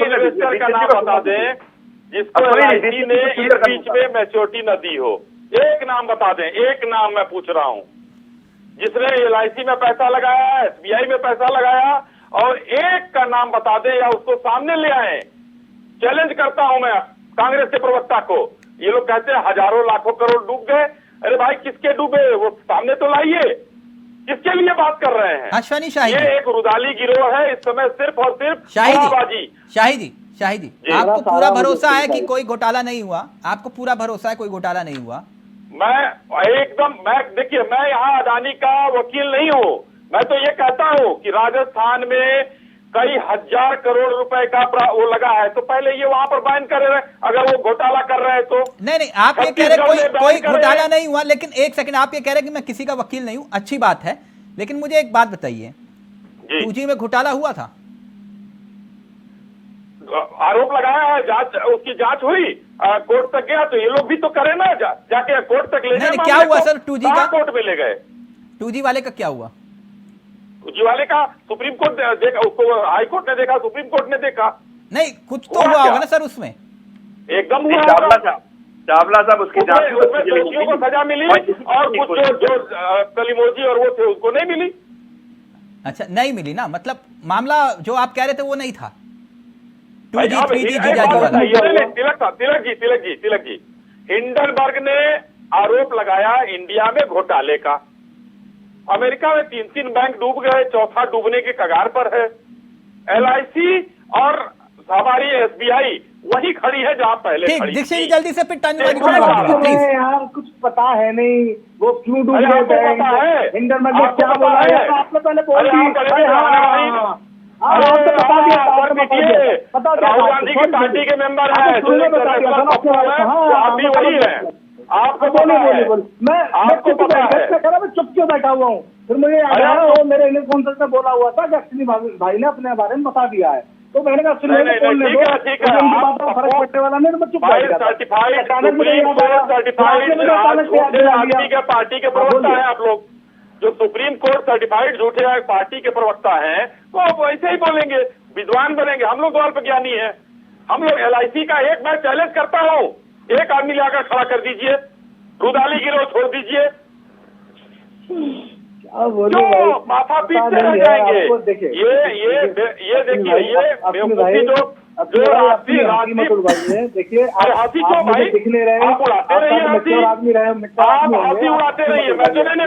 इन्वेस्टर का नाम बता दें जिसको LIC ने इस बीच में मैच्योरिटी न दी हो। एक नाम बता दें, एक नाम मैं पूछ रहा हूं, जिसने LIC में पैसा लगाया, SBI में पैसा लगाया, और एक का नाम बता दें या उसको सामने ले आए। चैलेंज करता हूं मैं कांग्रेस के प्रवक्ता को। ये लोग कहते हैं हजारों लाखों करोड़ डूब गए। अरे भाई, किसके डूबे वो सामने तो लाइए। किसके लिए बात कर रहे हैं? अश्वनी शाही, ये एक रुदाली गिरोह है इस समय, सिर्फ और सिर्फ शाही जी, आपको पूरा भरोसा है कि कोई घोटाला नहीं हुआ? आपको पूरा भरोसा है कोई घोटाला नहीं हुआ? मैं देखिए, मैं यहाँ अडानी का वकील नहीं हूँ। मैं तो ये कहता हूँ कि राजस्थान में कई हजार करोड़ रुपए का वो लगा है, तो पहले ये वहां पर बैन करे रहे। अगर वो घोटाला कर रहे हैं तो नहीं, आप ये कह रहे कोई घोटाला नहीं हुआ, लेकिन एक सेकंड, आप ये कह रहे कि मैं किसी का वकील नहीं हूं, अच्छी बात है, लेकिन मुझे एक बात बताइए, 2G में घोटाला हुआ था? आरोप लगाया है, उसकी जांच हुई, कोर्ट तक गया, तो ये लोग भी तो करे ना, जाके कोर्ट तक ले जाए। क्या हुआ सर 2G का? कोर्ट में ले गए। 2G वाले का क्या हुआ? 2G वाले का सुप्रीम कोर्ट देखा, उसको हाई कोर्ट ने देखा, सुप्रीम कोर्ट ने देखा। नहीं, कुछ तो हुआ होगा ना सर उसमें? एकदम हुआ। चावला साहब उसकी जांच, उसमें दोषियों को सजा मिली, और कुछ जो कलिमोजी और वो थे उसको नहीं मिली। अच्छा, नहीं मिली ना, मतलब मामला जो आप कह रहे थे वो नहीं था। 2G 3G जीजाजी वाला। तिलक जी, हिंडनबर्ग ने आरोप लगाया इंडिया में घोटाले का। अमेरिका में 3 बैंक डूब गए, चौथा डूबने के कगार पर है। LIC और हमारी एसबीआई वही खड़ी है जहां पहले ठीक, खड़ी दीक्षित जी थी। जल्दी से फिर टर्निंग एक वाली मिनट बात प्लीज। यार कुछ पता है नहीं वो क्यों डूब अरे गए आपको बैंक, पता है? हिंडन में आपको क्या पता बोला है? है? आपने पहले बोल अरे दी। आप पहले अरे हाँ, बताना भाई। हाँ, हाँ, आपने बता दिया, आपने बता दिया, बता दिया, राहुल आपको गांधी की छोड़ पार्टी दीजिए। के मेंबर आपको है, जो सुनने बता दिया, इंटरनेशनल समझ पप्पू है, हाँ, वो आप भी आपको वही समझ है। गया। आपको बोलिए पता है, बोलिए मैं आपको चुप पता है। मैं चुप क्यों बैठा हुआ हूँ? फिर मुझे याद अरे आया आपको- वो मेरे इंग्लिश काउंसिल में बोला हुआ था कि अश्विनी भाई ने अपने बारे में बता दिया है, तो मैंने कहा सुनिए नहीं, बोलने ठीक दो, है, ठीक है। मुझे उनकी आप बातों में फर्क आपको- पड़ने वाला नहीं, तो मैं चुप भाई बैठ गया था। सर्टिफाइड अचानक मुझे सुप्रीम याद कोर्ट आया, सर्टिफाइड आपने मुझे अचानक से याद झूठे दिला आदमी दिया। के पार्टी के हाँ, प्रवक्ता बोलिए। है आप लोग, जो सुप्रीम कोर्ट सर्टिफाइड झूठे पार्टी के प्रवक्ता हैं, तो आप वैसे ही बोलेंगे, विद्वान बनेंगे। हम लोग तो अल्पज्ञानी है। हम लोग LIC का एक मैं चैलेंज करता हूँ, एक आदमी लाकर खड़ा कर दीजिए, रुदाली गिरोह छोड़ दीजिए, क्या बोलूं क्यों भाई, माथा पता पीटते रह नहीं है, जाएंगे? आपको देखिए, ये देखिए, ये बेवकूफी जो राष्ट्रीय देखिए अरे हंसी क्यों भाई? दिख नहीं रहे, आप उड़ाते रहिए हंसी, आदमी रहे, आप हंसी उड़ाते रहिए।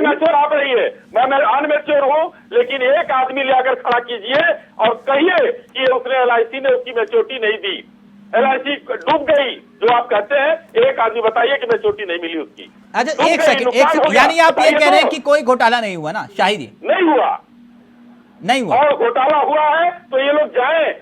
मैच्योर आप रहिए, मैं अनमेच्योर हूँ, लेकिन एक आदमी ले खड़ा कीजिए और कहिए कि उसने LIC ने उसकी मैच्योरिटी नहीं दी, LIC डूब गई। जो आप कहते हैं, एक आदमी बताइए कि मैच्योरिटी नहीं मिली उसकी। अच्छा डूब एक गई, सेकंड, नुकसान हो गया। यानी आप ये बताइए कह रहे हैं तो। कि कोई घोटाला नहीं हुआ ना शाहिद जी? नहीं हुआ, नहीं हुआ। और घोटाला हुआ है तो ये लोग जाए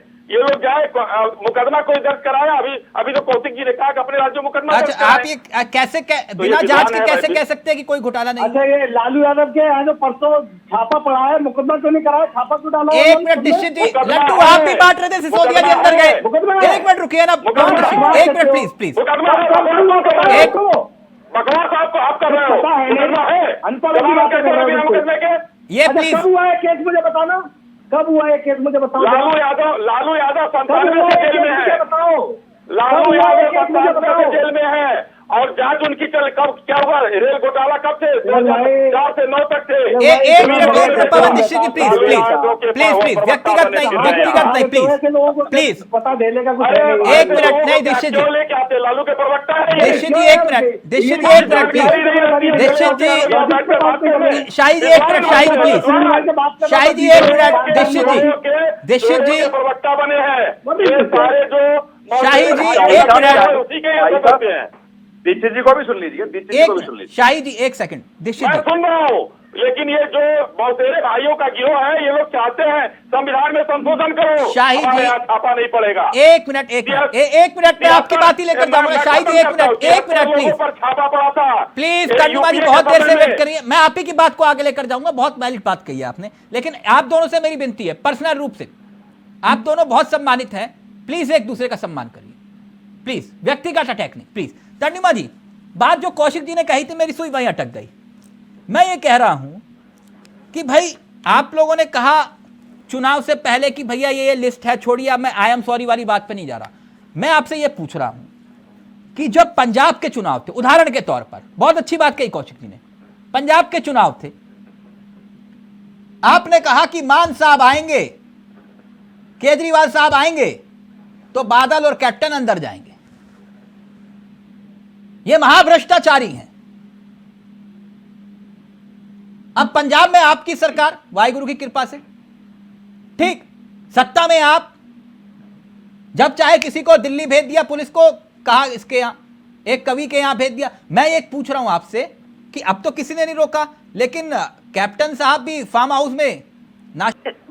मुकदमा कोई दर्ज कराया। अभी तो कौशिक जी ने कहा कि अपने राज्य में मुकदमा दर्ज अच्छा आप कराएं। ये कैसे तो बिना ये जांच विधान के है कैसे भाई। कह सकते हैं कि कोई घोटाला नहीं? अच्छा ये लालू यादव के यहाँ जो परसों छापा पड़ा है, मुकदमा क्यों नहीं कराया? छापा क्यों डाला? एक मिनट निश्चित जी, मुकदमा लट्टू है। आप भी बांट रहे थे, सिसोदिया जी अंदर गए। मुकदमा है। एक मिनट रुकिए ना, मुकदमा है। एक मिनट प्लीज प्लीज। मुकदमा है, एक- बकवास आप कर रहे हो। पता है नहीं। मुकदमा है, अनपढ़ जमानत बात कैसे कर रहे हो बिना बिल्कुल। मुकदमे के? ये अच्छा, प्लीज कब हुआ है केस मुझे बताना, कब हुआ है केस मुझे बताओ। लालू यादव कब 97 हुआ से है जेल में केस मुझे है। बताओ। लालू कब हुआ है यादव केस मुझे 97 से बताओ। जेल में है और जांच उनकी कब क्या हुआ? रेल घोटाला कब से? भाई। 2004 से 9 तक थे। एक मिनट पवन निश्चित जी प्लीज प्लीज व्यक्तिगत नहीं प्लीज पता देने का कुछ अरे है नहीं। एक मिनट नहीं, दीक्षित जी। क्यों लेके आते? लालू के प्रवक्ता है ये। दीक्षित जी एक मिनट, दीक्षित जी एक मिनट प्लीज, दीक्षित जी, शाहिद जी एक मिनट, शाहिद प्लीज, शाहिद जी एक मिनट, दीक्षित जी प्रवक्ता बने हैं ये सारे जो शाहिद जी, एक एक मिनट। उसी के ये सदस्य हैं। दीक्षित जी को भी सुन लीजिए, दीक्षित जी को भी सुन एक लीजिए। शाहिद जी एक सेकंड, दीक्षित मैं जी सुन रहा हूँ, लेकिन ये जो मौसेरे भाइयों का गिरोह है, ये लोग चाहते हैं संविधान में संशोधन करो, शाहिद जी, हमारे यहाँ छापा नहीं पड़ेगा। एक मिनट एक मिनट मैं आपकी बात ही लेकर जाऊंगा। शाहिद जी एक मिनट प्लीज पर छापा पड़ा था प्लीज। ये कर्णिमा जी यूपीए बहुत के देर से समय वेट में। करिए, मैं आप ही की बात को आगे लेकर जाऊंगा। बहुत वैलिड बात कही है आपने, लेकिन आप दोनों से मेरी विनती है, पर्सनल रूप से आप दोनों बहुत सम्मानित हैं, प्लीज एक दूसरे का सम्मान करिए, प्लीज व्यक्तिगत अटैक नहीं प्लीज। कर्णिमा जी, बात जो कौशिक जी ने कही थी मेरी सुई वहीं अटक गई। मैं ये कह रहा हूं कि भाई आप लोगों ने कहा चुनाव से पहले कि भैया ये लिस्ट है, छोड़िए, अब मैं आई एम सॉरी वाली बात पे नहीं जा रहा। मैं आपसे ये पूछ रहा हूं कि जब पंजाब के चुनाव थे, उदाहरण के तौर पर, बहुत अच्छी बात कही कौशिक जी ने, पंजाब के चुनाव थे, आपने कहा कि मान साहब आएंगे, केजरीवाल साहब आएंगे तो बादल और कैप्टन अंदर जाएंगे। ये महाभ्रष्टाचारी हैं। अब पंजाब में आपकी सरकार, वाहिगुरु की कृपा से, ठीक सत्ता में आप, जब चाहे किसी को दिल्ली भेज दिया, पुलिस को कहा इसके यहां, एक कवि के यहां भेज दिया। मैं एक पूछ रहा हूं आपसे कि अब तो किसी ने नहीं रोका, लेकिन कैप्टन साहब भी फार्म हाउस में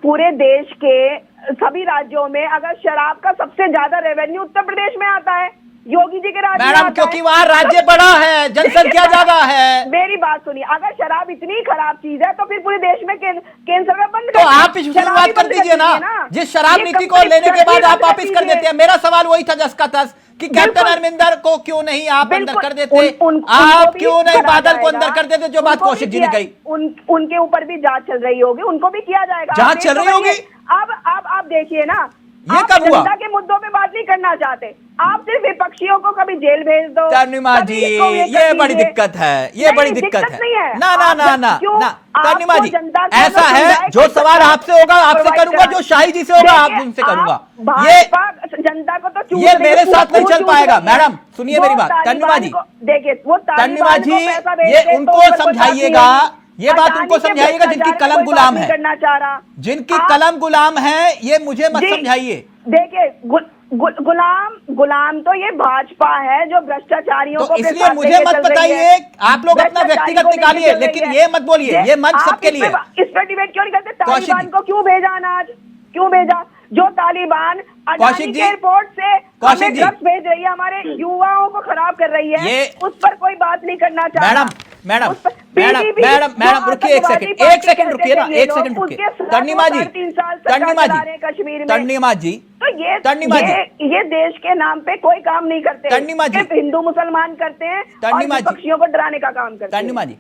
पूरे देश के सभी राज्यों में अगर शराब का सबसे ज्यादा रेवेन्यू उत्तर प्रदेश में आता है, योगी जी के राज्य में मैडम, आता क्योंकि है। वहां राज्य बड़ा है, जनसंख्या ज्यादा है। मेरी बात सुनिए, अगर शराब इतनी खराब चीज है तो फिर पूरे देश में केंद्र सरकार बंद तो कर दे। आप इस शुरुआत कर दीजिए ना, जिस शराब ये नीति को कंपनी लेने के बाद बंद आप वापिस कर देते हैं। मेरा सवाल वही था जस का तस कि कैप्टन बिल्कुल। अरविंदर को क्यों नहीं आप अंदर बिल्कुल, कर देते, उनको आप भी क्यों नहीं करा बादल को अंदर जाएगा। कर देते, जो बात उनको भी कौशिक जी ने किया- कही। उनके ऊपर भी जांच चल रही होगी, उनको भी किया जाएगा। जांच आप चल रही देख होगी? समझिए। अब आप देखिए ना, ये आप कब हुआ? जनता के मुद्दों पे बात नहीं करना चाहते, आप सिर्फ विपक्षियों को कभी जेल भेज दो। कर्णिमा कभी जी, इसको ये कर बड़ी दीजिए। दिक्कत है, ये नहीं, बड़ी दिक्कत नहीं है। है। ना ना आप ना ना क्यों- ना कर्णिमा आपको जी, जनता को ऐसा अगर है, समझाए जो कि सवाल सरकार आपसे होगा आपसे provide करूंगा, करा। जो शाही जी से होगा आप देखिए, उनसे करूंगा। आप ये भाजपा जनता को तो चूस ये रही मेरे है, साथ नहीं वो चल चूस पाएगा। रही है। मैडम, सुनिए वो मेरी बात, कर्णिमा जी, देखिए वो कर्णिमा जी, पैसा भेज ये दे तो उनको ऊपर कोई समझाइएगा, बात नहीं। ये बात अडानी उनको के समझाइएगा जिनकी भ्रष्टाचार कलम में कोई गुलाम बात है, नहीं करना चाह रहा। जिनकी आप- कलम गुलाम है, ये मुझे मत जी, समझाइए। देखिए गुलाम तो ये भाजपा है जो भ्रष्टाचारियों तो को अपने इसलिए साथ मुझे लेके मत चल रही बताइए, है। आप लोग अपना भ्रष्टाचारी व्यक्तिगत को लेके निकालिए, चल रही लेकिन है। ये मत बोलिए, ये मंच आप सबके लिए है। इस पर डिबेट क्यों नहीं करते? कौशिक तालिबान जी। को क्यों भेजा अनाज, क्यों भेजा? जो तालिबान कौशिक अडानी जी। के एयरपोर्ट से कौशिक हमें जी। ड्रग्स भेज रही है, हमारे युवाओं को खराब कर रही है, ये- उस पर कोई बात नहीं करना चाहता। मैडम मैडम उस पर मैडम PDP मैडम जो मैडम रुकिए, एक आतंकवादी सेकंड, पार्टी एक सेकंड कहते रुकिए ना, थे ये एक लोग, सेकंड रुकिए। उसके खिलाफ तर्निमा वो जी, 3.5 साल सरकार तर्निमा चला जी, रहे हैं कश्मीर में। तर्निमा जी, तो तर्निमा जी, ये देश के नाम पे कोई काम नहीं करते, तर्निमा जी। सिर्फ हिंदू मुसलमान करते हैं और तर्निमा जी। विपक्षियों को डराने का काम करते हैं। तर्निमा जी,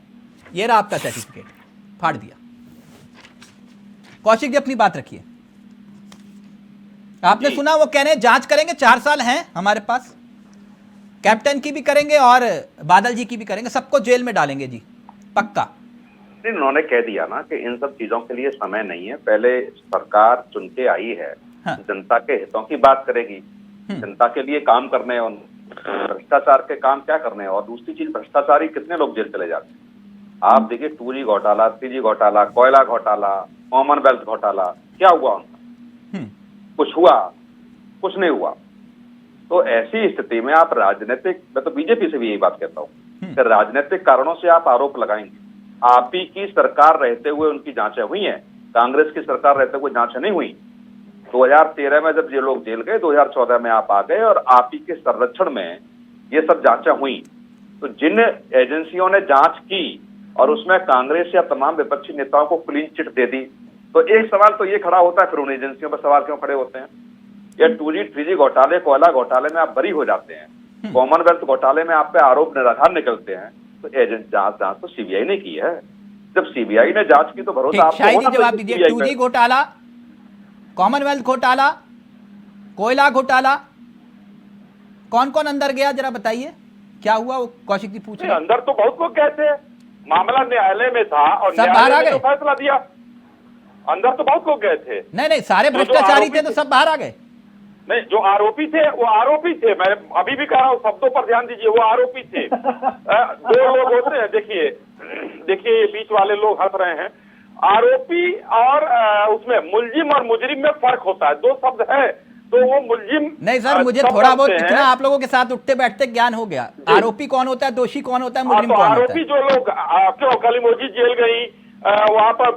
ये रहा आपका सर्टिफिकेट, फाड़ दिया। कौशिक जी अपनी बात रखिए। आपने सुना वो कह रहे हैं जांच करेंगे, 4 साल हैं हमारे पास, कैप्टन की भी करेंगे और बादल जी की भी करेंगे, सबको जेल में डालेंगे जी, पक्का। उन्होंने कह दिया ना कि इन सब चीजों के लिए समय नहीं है, पहले सरकार चुन के आई है, हाँ। जनता के हितों की बात करेगी, जनता के लिए काम करने और भ्रष्टाचार के काम क्या करने हैं। और दूसरी चीज, भ्रष्टाचारी कितने लोग जेल चले जाते हैं। आप देखिए 2G घोटाला, 3G घोटाला, कोयला घोटाला, कॉमनवेल्थ घोटाला, क्या हुआ उनका? कुछ हुआ? कुछ नहीं हुआ। तो ऐसी स्थिति में आप राजनीतिक, मैं तो बीजेपी से भी यही बात कहता हूँ कि राजनीतिक कारणों से आप आरोप लगाएंगे। आप ही की सरकार रहते हुए उनकी जांचें हुई हैं, कांग्रेस की सरकार रहते हुए जांचें नहीं हुई। 2013 में जब ये लोग जेल गए, 2014 में आप आ गए और आप ही के संरक्षण में ये सब जांचें हुई। तो जिन एजेंसियों ने जांच की और उसमें कांग्रेस या तमाम विपक्षी नेताओं को क्लीन चिट दे दी, तो एक सवाल तो ये खड़ा होता है, फिर उन एजेंसियों पर सवाल क्यों खड़े होते हैं? या 2G 3G घोटाले, कोयला घोटाले में आप बरी हो जाते हैं, कॉमनवेल्थ घोटाले में आप पे आरोप निराधार निकलते हैं, तो एजेंट जांच तो सीबीआई ने की है। जब सीबीआई ने जांच की तो भरोसा आपको शायद होना ही जवाब चाहिए दीजिए। CBI पे। 2G घोटाला, कॉमनवेल्थ घोटाला, कोयला घोटाला, कौन कौन अंदर गया जरा बताइए, क्या हुआ? वो कौशिक जी पूछ रहे हैं। अंदर तो बहुत लोग गए थे, मामला न्यायालय में था और सब बाहर आ न्यायालय ने गए? तो फैसला दिया। अंदर तो बहुत लोग गए थे। नहीं, सारे जो भ्रष्टाचारी आरोपी थे तो सब बाहर आ गए। नहीं, जो आरोपी थे वो आरोपी थे। मैं अभी भी कह रहा हूँ, शब्दों पर ध्यान दीजिए, वो आरोपी थे। 2 लोग होते हैं, देखिए ये बीच वाले लोग हंस रहे हैं। आरोपी और उसमें मुलजिम और मुजरिम में फर्क होता है, 2 शब्द है। तो वो मुलजिम नहीं सर, मुझे सब थोड़ा बहुत करते हैं। इतना आप लोगों के साथ उठते बैठते ज्ञान हो गया। आरोपी कौन होता है, दोषी कौन होता है, मुजरिम तो कौन होता आरोपी है? जो लोग क्यों कलिमोजी जेल गई, वहां पर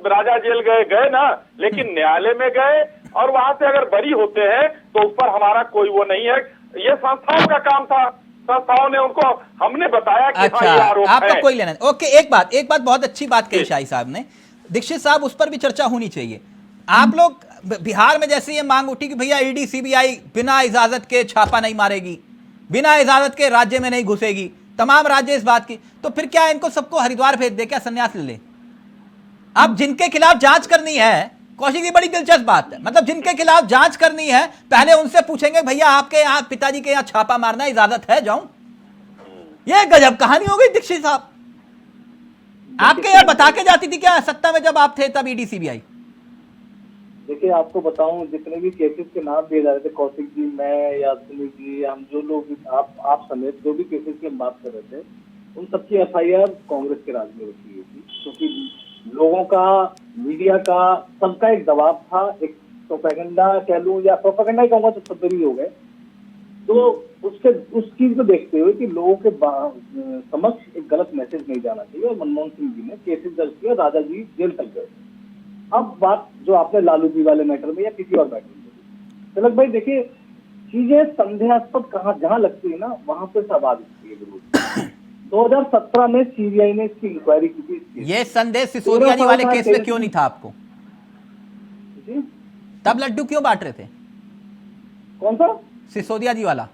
राजा जेल गए ना, लेकिन न्यायालय में गए और वहां से अगर बरी होते हैं तो उस पर हमारा कोई वो नहीं है। ये संस्थाओं का काम था, संस्थाओं ने उनको, हमने बताया कि अच्छा, हाँ, ये आरोप आपका है। कोई लेना नहीं। ओके, एक बात बहुत अच्छी बात कही शाही साहब ने, दीक्षित साहब, उस पर भी चर्चा होनी चाहिए। आप लोग बिहार में जैसे ये मांग उठी कि भैया ईडी सीबीआई बिना इजाजत के छापा नहीं मारेगी, बिना इजाजत के राज्य में नहीं घुसेगी, तमाम राज्य इस बात की, तो फिर क्या इनको सबको हरिद्वार भेज दे, क्या संन्यास ले ले? अब जिनके खिलाफ जांच करनी है, कौशिक जी बड़ी दिलचस्प बात है, मतलब जिनके खिलाफ जांच करनी है पहले उनसे पूछेंगे भैया आपके यहाँ पिताजी के यहाँ छापा मारना इजाजत है, जाऊं? ये गजब कहानी हो गई दीक्षित साहब। आपके यहाँ बता के जाती थी क्या सत्ता में जब आप थे तब ईडी सीबीआई? देखिए आपको बताऊं, जितने भी केसेस के नाम दिए जा रहे थे, कौशिक जी, मैं या सुनील जी, हम जो लोग आप समेत जो भी केसेस की हम बात कर रहे थे, उन सबकी FIR कांग्रेस के राज में रखी गई थी, क्योंकि लोगों का, मीडिया का, सबका एक दबाव था, एक प्रोपेगेंडा कह लूं या प्रोपेगेंडा ही कहूंगा तो सब ही हो गए। तो उस चीज को देखते हुए कि लोगों के समक्ष एक गलत मैसेज नहीं जाना चाहिए, और मनमोहन सिंह जी ने केसेस दर्ज किया, राजा जी जेल तक गए। अब बात जो आपने लालू जी वाले मैटर में या किसी और मैटर में, तिलक भाई देखिए, चीजें संदेहास्पद जहां लगती है ना, वहां पे सवाल उठती है जरूर। 2017 में सीबीआई ने इसकी इंक्वायरी की थी। ये संदेश सिसोदिया जी वाले केस में क्यों नहीं था आपको? जी? तब लड्डू क्यों बांट रहे थे? कौन सा? सिसोदिया जी वाला?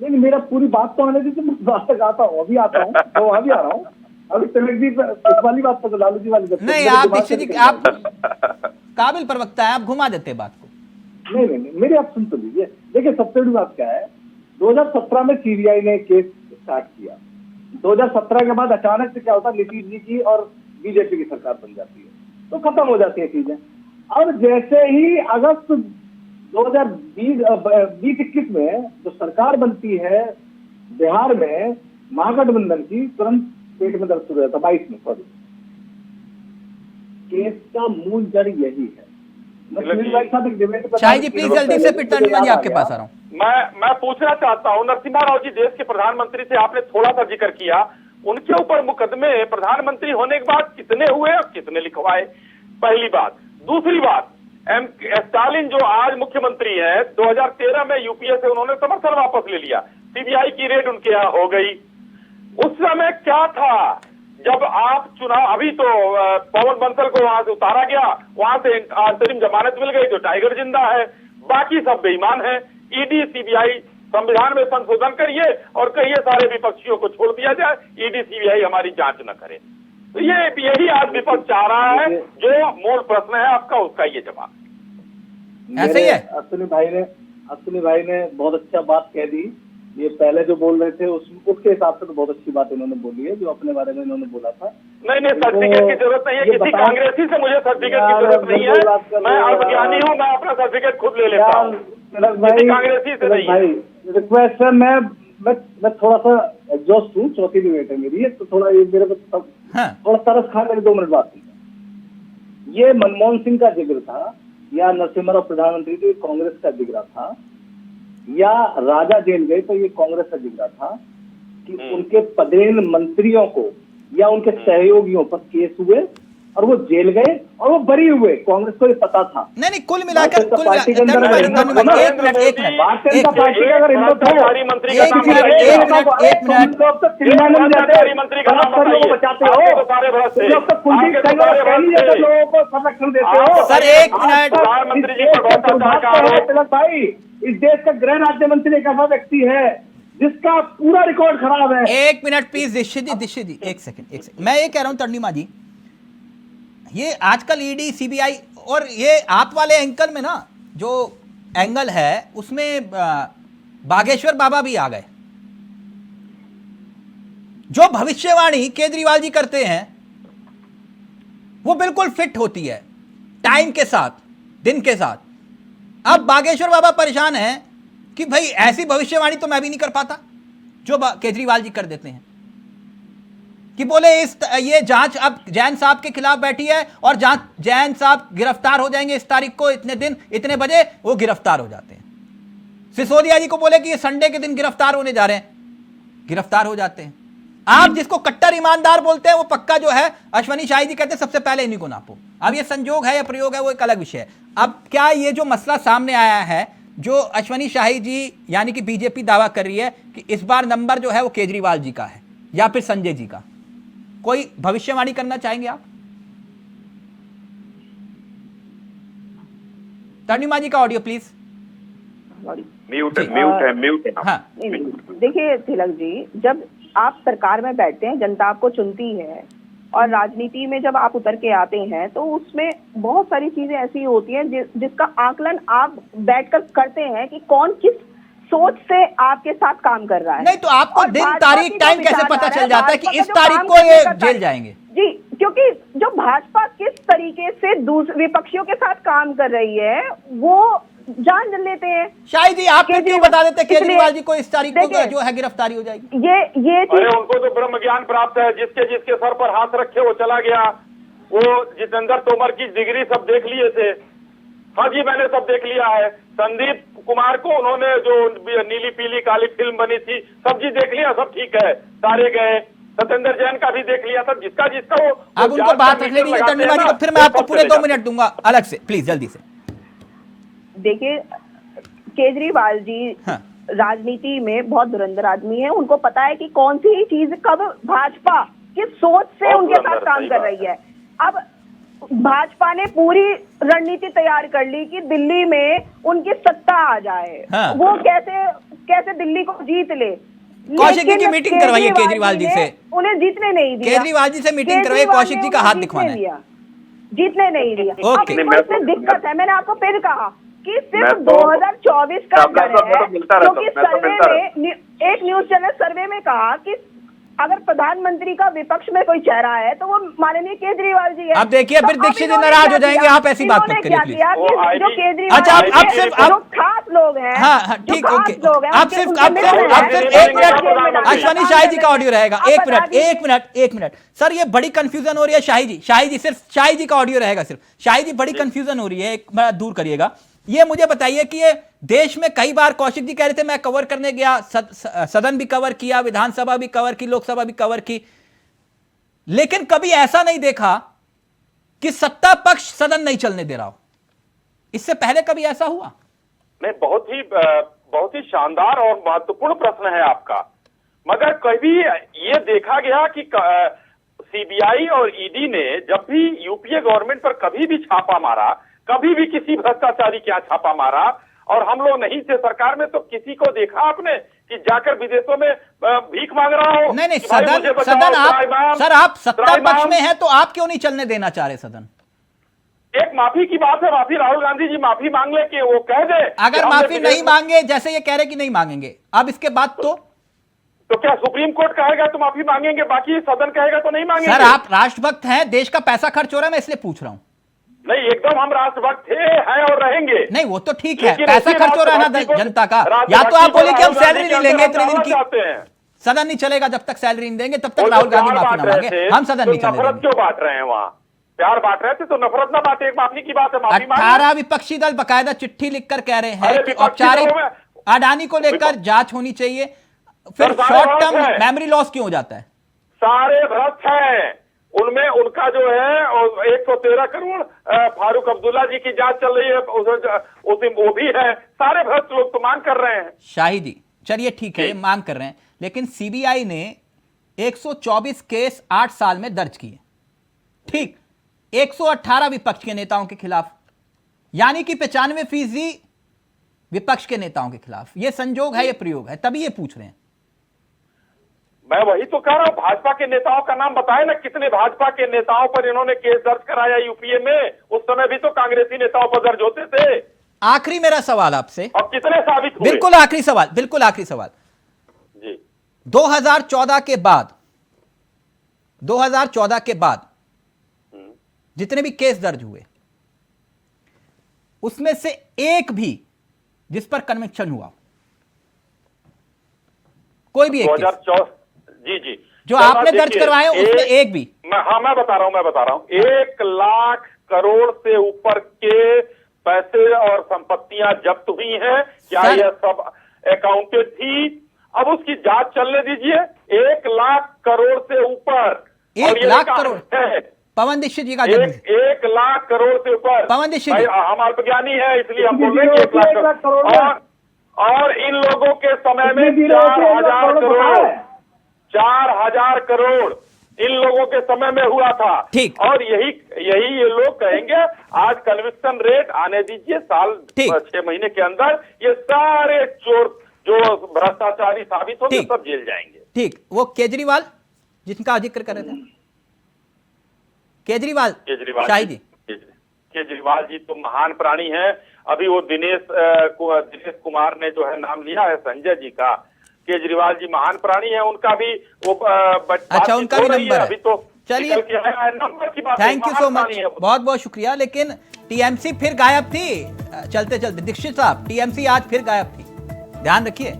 नहीं, मेरा पूरी बात तो आने दीजिए, मैं बात तक आता हूँ, अभी आता हूँ, तो वहां भी आ रहा हूँ। अभी तिलक जी इस वाली बात पर, लालू जी वाली नहीं, आप दीक्षित जी, आप काबिल प्रवक्ता है, आप घुमा देते बात को। नहीं, मेरी आप सुन तो लीजिए। देखिए सबसे बड़ी बात क्या है, 2017 में सीबीआई ने केस स्टार्ट किया। 2017 के बाद अचानक से क्या होता है, नीतीश जी की और बीजेपी की सरकार बन जाती है, तो खत्म हो जाती है चीजें। अब जैसे ही अगस्त 2020-21 में जो सरकार बनती है बिहार में महागठबंधन की, तुरंत पेट में दर्द शुरू होता, 22 में, सॉरी। केस का मूल जड़ यही है, सुनील भाई साहब एक डिबेट पर शाही जी प्लीज जल्दी से, फिर तर्जुमा जी आपके पास आ रहा हूँ। मैं पूछना चाहता हूं, नरसिम्हा राव जी देश के प्रधानमंत्री से आपने थोड़ा सा जिक्र किया, उनके ऊपर मुकदमे प्रधानमंत्री होने के बाद कितने हुए और कितने लिखवाए, पहली बात। दूसरी बात, स्टालिन जो आज मुख्यमंत्री है, 2013 में यूपीए से उन्होंने समर्थन वापस ले लिया, सीबीआई की रेड उनके यहाँ हो गई। उस समय क्या था जब आप चुनाव, अभी तो पवन बंसल को वहां से उतारा गया, वहां से अंतरिम जमानत मिल गई तो टाइगर जिंदा है, बाकी सब बेईमान है। ईडी सीबीआई, संविधान में संशोधन करिए और कहिए सारे विपक्षियों को छोड़ दिया जाए, ईडी सीबीआई हमारी जांच न करे। तो यही आज विपक्ष चाह रहा है, जो मूल प्रश्न है आपका उसका ये जवाब ऐसे ही है। अश्विनी भाई ने बहुत अच्छा बात कह दी। ये पहले जो बोल रहे थे उसके हिसाब से तो बहुत अच्छी बात इन्होंने बोली है, जो अपने बारे में इन्होंने बोला था। नहीं, सर्टिफिकेट की जरूरत नहीं है, किसी कांग्रेसी से मुझे सर्टिफिकेट की जरूरत नहीं है, मैं अल्पज्ञानी हूँ, मैं अपना सर्टिफिकेट खुद ले लेता हूँ, किसी कांग्रेसी से नहीं है। रिक्वेस्ट है, मैं थोड़ा सा एग्जॉस्ट हूँ, चौथी डिबेट है मेरी, तो थोड़ा ये मेरे को थोड़ा तरस खा, मेरे 2 मिनट बात। ये मनमोहन सिंह का जिक्र था या नरसिम्हा राव प्रधानमंत्री थे, कांग्रेस का जिक्र था, या राजा जेल गए तो ये कांग्रेस का जिक्र था कि उनके पदेन मंत्रियों को या उनके सहयोगियों पर केस हुए और वो जेल गए और वो बरी हुए, कांग्रेस को ये पता था। नहीं, कुल मिलाकर पार्टी के अंदर एक मिनट भारतीय जनता पार्टी का अगर हिम्मत हो, मंत्री एक मिनट बचाते हो, कुलदीप सेंगर और सैनी जैसे लोगों को संरक्षण देते हो। सर एक मिनट, प्रधानमंत्री जी पर तिलक भाई, इस देश का गृह राज्य मंत्री एक ऐसा व्यक्ति है जिसका पूरा रिकॉर्ड खराब है। एक मिनट प्लीज दीक्षित जी, एक सेकंड। मैं ये कह रहा हूं तर्जुमा जी, ये आजकल ईडी सीबीआई और ये आप वाले एंकर में ना जो एंगल है उसमें बागेश्वर बाबा भी आ गए। जो भविष्यवाणी केजरीवाल जी करते हैं वो बिल्कुल फिट होती है टाइम के साथ, दिन के साथ। अब बागेश्वर बाबा परेशान है कि भाई ऐसी भविष्यवाणी तो मैं भी नहीं कर पाता जो केजरीवाल जी कर देते हैं, कि बोले ये जांच अब जैन साहब के खिलाफ बैठी है और जैन साहब गिरफ्तार हो जाएंगे इस तारीख को, इतने दिन इतने बजे वो गिरफ्तार हो जाते हैं। सिसोदिया जी को बोले कि ये संडे के दिन गिरफ्तार होने जा रहे हैं, गिरफ्तार हो जाते हैं। आप जिसको कट्टर ईमानदार बोलते हैं वो पक्का जो है अश्वनी शाही जी कहते हैं सबसे पहले इन्हीं को नापो। अब ये संजोग है या प्रयोग है वो एक अलग विषय है। अब क्या ये जो मसला सामने आया है, जो अश्वनी शाही जी यानी कि बीजेपी दावा कर रही है कि इस बार नंबर जो है वो केजरीवाल जी का है या फिर संजय जी का, कोई भविष्यवाणी करना चाहेंगे आप? तर्जुमा जी का ऑडियो प्लीज। म्यूट है। हाँ, देखिए तिलक जी, जब आप सरकार में बैठते हैं, जनता आपको चुनती है और राजनीति में जब आप उतर के आते हैं तो उसमें बहुत सारी चीजें ऐसी होती हैं जिसका आकलन आप बैठकर करते हैं कि कौन किस सोच से आपके साथ काम कर रहा है। नहीं तो आपको दिन तारीख टाइम कैसे पता चल जाता है कि इस तारीख को ये जेल जाएंगे? जी, क्योंकि जो भाजपा किस तरीके से विपक्षियों के साथ काम कर रही है वो जान लेते हैं। शायद जी आप क्यों बता देते केजरीवाल जी को इस तारीख को जो है गिरफ्तारी हो जाएगी? ये अरे उनको तो ब्रह्म ज्ञान प्राप्त है, जिसके सर पर हाथ रखे वो चला गया। वो जितेंद्र तोमर की डिग्री सब देख लिए थे। हाँ जी, मैंने सब देख लिया है। संदीप कुमार को उन्होंने जो नीली पीली काली फिल्म बनी थी सब जी देख लिया, सब ठीक है, सारे गए। सत्येंद्र जैन का भी देख लिया था, जिसका वो अब उनको बात रखने दीजिए तर्जुमा जी को, फिर मैं आपको पूरे 2 मिनट दूंगा अलग से, प्लीज जल्दी से। देखिए केजरीवाल जी राजनीति में बहुत धुरंधर आदमी है, उनको पता है कि कौन सी चीज कब भाजपा किस सोच से उनके साथ काम कर रही है। अब भाजपा ने पूरी रणनीति तैयार कर ली कि दिल्ली में उनकी सत्ता आ जाए। वो कैसे दिल्ली को जीत ले। कौशिक जी की मीटिंग करवाइए केजरीवाल जी से, उन्हें जीतने नहीं दिया। केजरीवाल जी से मीटिंग करवाइए, कौशिक जी का हाथ दिखवाना है। जीतने नहीं दिया। ओके, अब दिक्कत है, मैंने आपको फिर कहा कि सिर्फ 2024 का डर है, क्योंकि सर्वे में एक न्यूज चैनल सर्वे में कहा कि अगर प्रधानमंत्री का विपक्ष में कोई चेहरा है तो वो माननीय केजरीवाल जी है। अब देखिए फिर दीक्षित जी नाराज हो जाएंगे, आप ऐसी बात मत करिए प्लीज। जो केजरीवाल अच्छा, आप सिर्फ खास लोग हैं, हाँ जो ठीक, खास ओके, लोग हैं, आप उनके- सिर्फ उनके आप मिल सिर्फ रहे आप हैं, सिर्फ आप एक मिनट, जेल में डाल अश्वनी रहे शाही जी हैं। का ऑडियो रहेगा। आप एक बता मिनट दीजिए। एक मिनट एक मिनट सर, ये बड़ी कंफ्यूजन हो रही है। शाही जी सिर्फ शाही जी का ऑडियो रहेगा सिर्फ। शाही जी बड़ी कंफ्यूजन हो रही है, एक बार दूर करिएगा। ये मुझे बताइए कि ये देश में कई बार कौशिक जी कह रहे थे मैं कवर करने गया, सदन भी कवर किया, विधानसभा भी कवर की, लोकसभा भी कवर की, लेकिन कभी ऐसा नहीं देखा कि सत्ता पक्ष सदन नहीं चलने दे रहा हो। इससे पहले कभी ऐसा हुआ? नहीं, बहुत ही शानदार और महत्वपूर्ण प्रश्न है आपका। मगर कभी ये देखा गया कि सीबीआई और ईडी ने जब भी यूपीए गवर्नमेंट पर कभी भी छापा मारा, कभी भी किसी भ्रष्टाचारी क्या छापा मारा, और हम लोग नहीं थे सरकार में, तो किसी को देखा आपने कि जाकर विदेशों में भीख मांग रहा हो? नहीं कि भाई मुझे बचाओ, सदन आप त्राहिमाम, सर आप सत्ता त्राहिमाम। पक्ष में हैं तो आप क्यों नहीं चलने देना चाह रहे सदन? एक माफी की बात है, माफी राहुल गांधी जी माफी मांग ले कि वो कह दे कि अगर हमने माफी विदेश नहीं में- मांगे, जैसे ये कह रहे कि नहीं मांगेंगे, अब इसके बाद तो क्या सुप्रीम कोर्ट कहेगा तो माफी मांगेंगे, बाकी सदन कहेगा तो नहीं मांगेंगे? सर आप राष्ट्रभक्त हैं, देश का पैसा खर्च हो रहा है, मैं इसलिए पूछ रहा हूं। नहीं, एकदम हम राष्ट्रभक्त थे, हैं और रहेंगे। नहीं वो तो ठीक है, लेकिन पैसा इसी खर्च हो रहा है ना राष्ट्रभक्ति को- जनता का। या तो राष्ट्रभक्ति आप को बोले कि हम राहुल सैलरी गांधी नहीं के लेंगे अंदर इतने दिन डालना की, चाहते हैं। सदन नहीं चलेगा जब तक सैलरी नहीं देंगे, तब तक वो राहुल तो गांधी प्यार माफी बांट ना रहे मांगे, थे, हम सदन तो नहीं चलने नफरत देंगे। क्यों बांट रहे हैं वहाँ? प्यार बांट रहे थे तो नफरत ना बांटे, एक माफी की बात है, माफी मांगे। 18 विपक्षी दल बकायदा चिट्ठी लिखकर कह रहे हैं अरे कि विपक्षी औपचारिक दलों में- अडानी को लेकर जांच होनी चाहिए, फिर सर, सारे शॉर्ट बात टर्म है। मेमोरी लॉस क्यों हो जाता है? सारे भ्रष्ट हैं, उनमें उनका जो है 113 करोड़ फारूक अब्दुल्ला जी की जांच चल रही है, उसी वो भी है। सारे भ्रष्ट लोग तो मांग कर रहे हैं। शाही जी चलिए ठीक है, ये मांग कर रहे हैं, लेकिन सीबीआई ने 124 केस 8 साल में दर्ज किए, ठीक, 118 विपक्ष के नेताओं के खिलाफ, यानी कि 95% विपक्ष के नेताओं के खिलाफ। ये संजोग है, ये प्रयोग है, तभी ये पूछ रहे हैं। मैं वही तो कह रहा हूं, भाजपा के नेताओं का नाम बताए ना, कितने भाजपा के नेताओं पर इन्होंने केस दर्ज कराया यूपीए में? उस समय भी तो कांग्रेसी नेताओं पर दर्ज होते थे। आखिरी मेरा सवाल आपसे, और कितने साबित हुए? बिल्कुल आखिरी सवाल, बिल्कुल आखिरी सवाल। जी 2014 के बाद, 2014 के बाद जितने भी केस दर्ज हुए, उसमें से एक भी जिस पर कन्विक्शन हुआ, कोई भी एक केस 2014 जी जी जो तो आपने ना दर्ज देखिए, करवाए उसमें एक भी? मैं बता रहा हूं 1 लाख करोड़ से ऊपर के पैसे और संपत्तियां जब्त हुई हैं। क्या सर- यह सब अकाउंटेड थी? अब उसकी जांच चलने दीजिए। 1 लाख करोड़ से ऊपर, 1 और ये लाख लिखा करोड़? है, पवन दीक्षित जी का जन्म, 1 लाख करोड़ से ऊपर। पवन दीक्षित भाई, जी। हम अल्पज्ञानी है इसलिए हम बोल रहे हैं 1 लाख करोड़। और इन लोगों के समय में 4,000 करोड़, 4,000 करोड़ इन लोगों के समय में हुआ था। ठीक। और यही ये लोग कहेंगे आज कन्विक्शन रेट आने दीजिए, साल ठीक। 6 महीने के अंदर ये सारे चोर जो भ्रष्टाचारी साबित होंगे ठीक। सब जेल जाएंगे। ठीक, वो केजरीवाल जिनका जिक्र कर रहे थे, केजरीवाल शाही जी, केजरीवाल जी तो महान प्राणी हैं। अभी वो दिनेश कुमार ने जो है नाम लिया है संजय जी का, केजरीवाल जी महान प्राणी है, उनका भी वो अच्छा उनका भी नंबर है। अभी तो चलिए, निकल के आया है, नंबर की बात थैंक यू महान सो मच, प्राणी है वो। बहुत बहुत शुक्रिया। लेकिन टीएमसी फिर गायब थी, चलते चलते दीक्षित साहब, टीएमसी आज फिर गायब थी, ध्यान रखिए।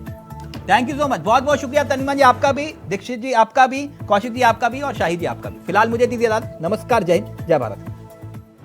थैंक यू सो मच, बहुत बहुत शुक्रिया तनिमा जी आपका भी, दीक्षित जी आपका भी, कौशिक जी आपका भी, और शाही जी आपका भी। फिलहाल मुझे दीजिए इजाजत, नमस्कार, जय हिंद, जय भारत।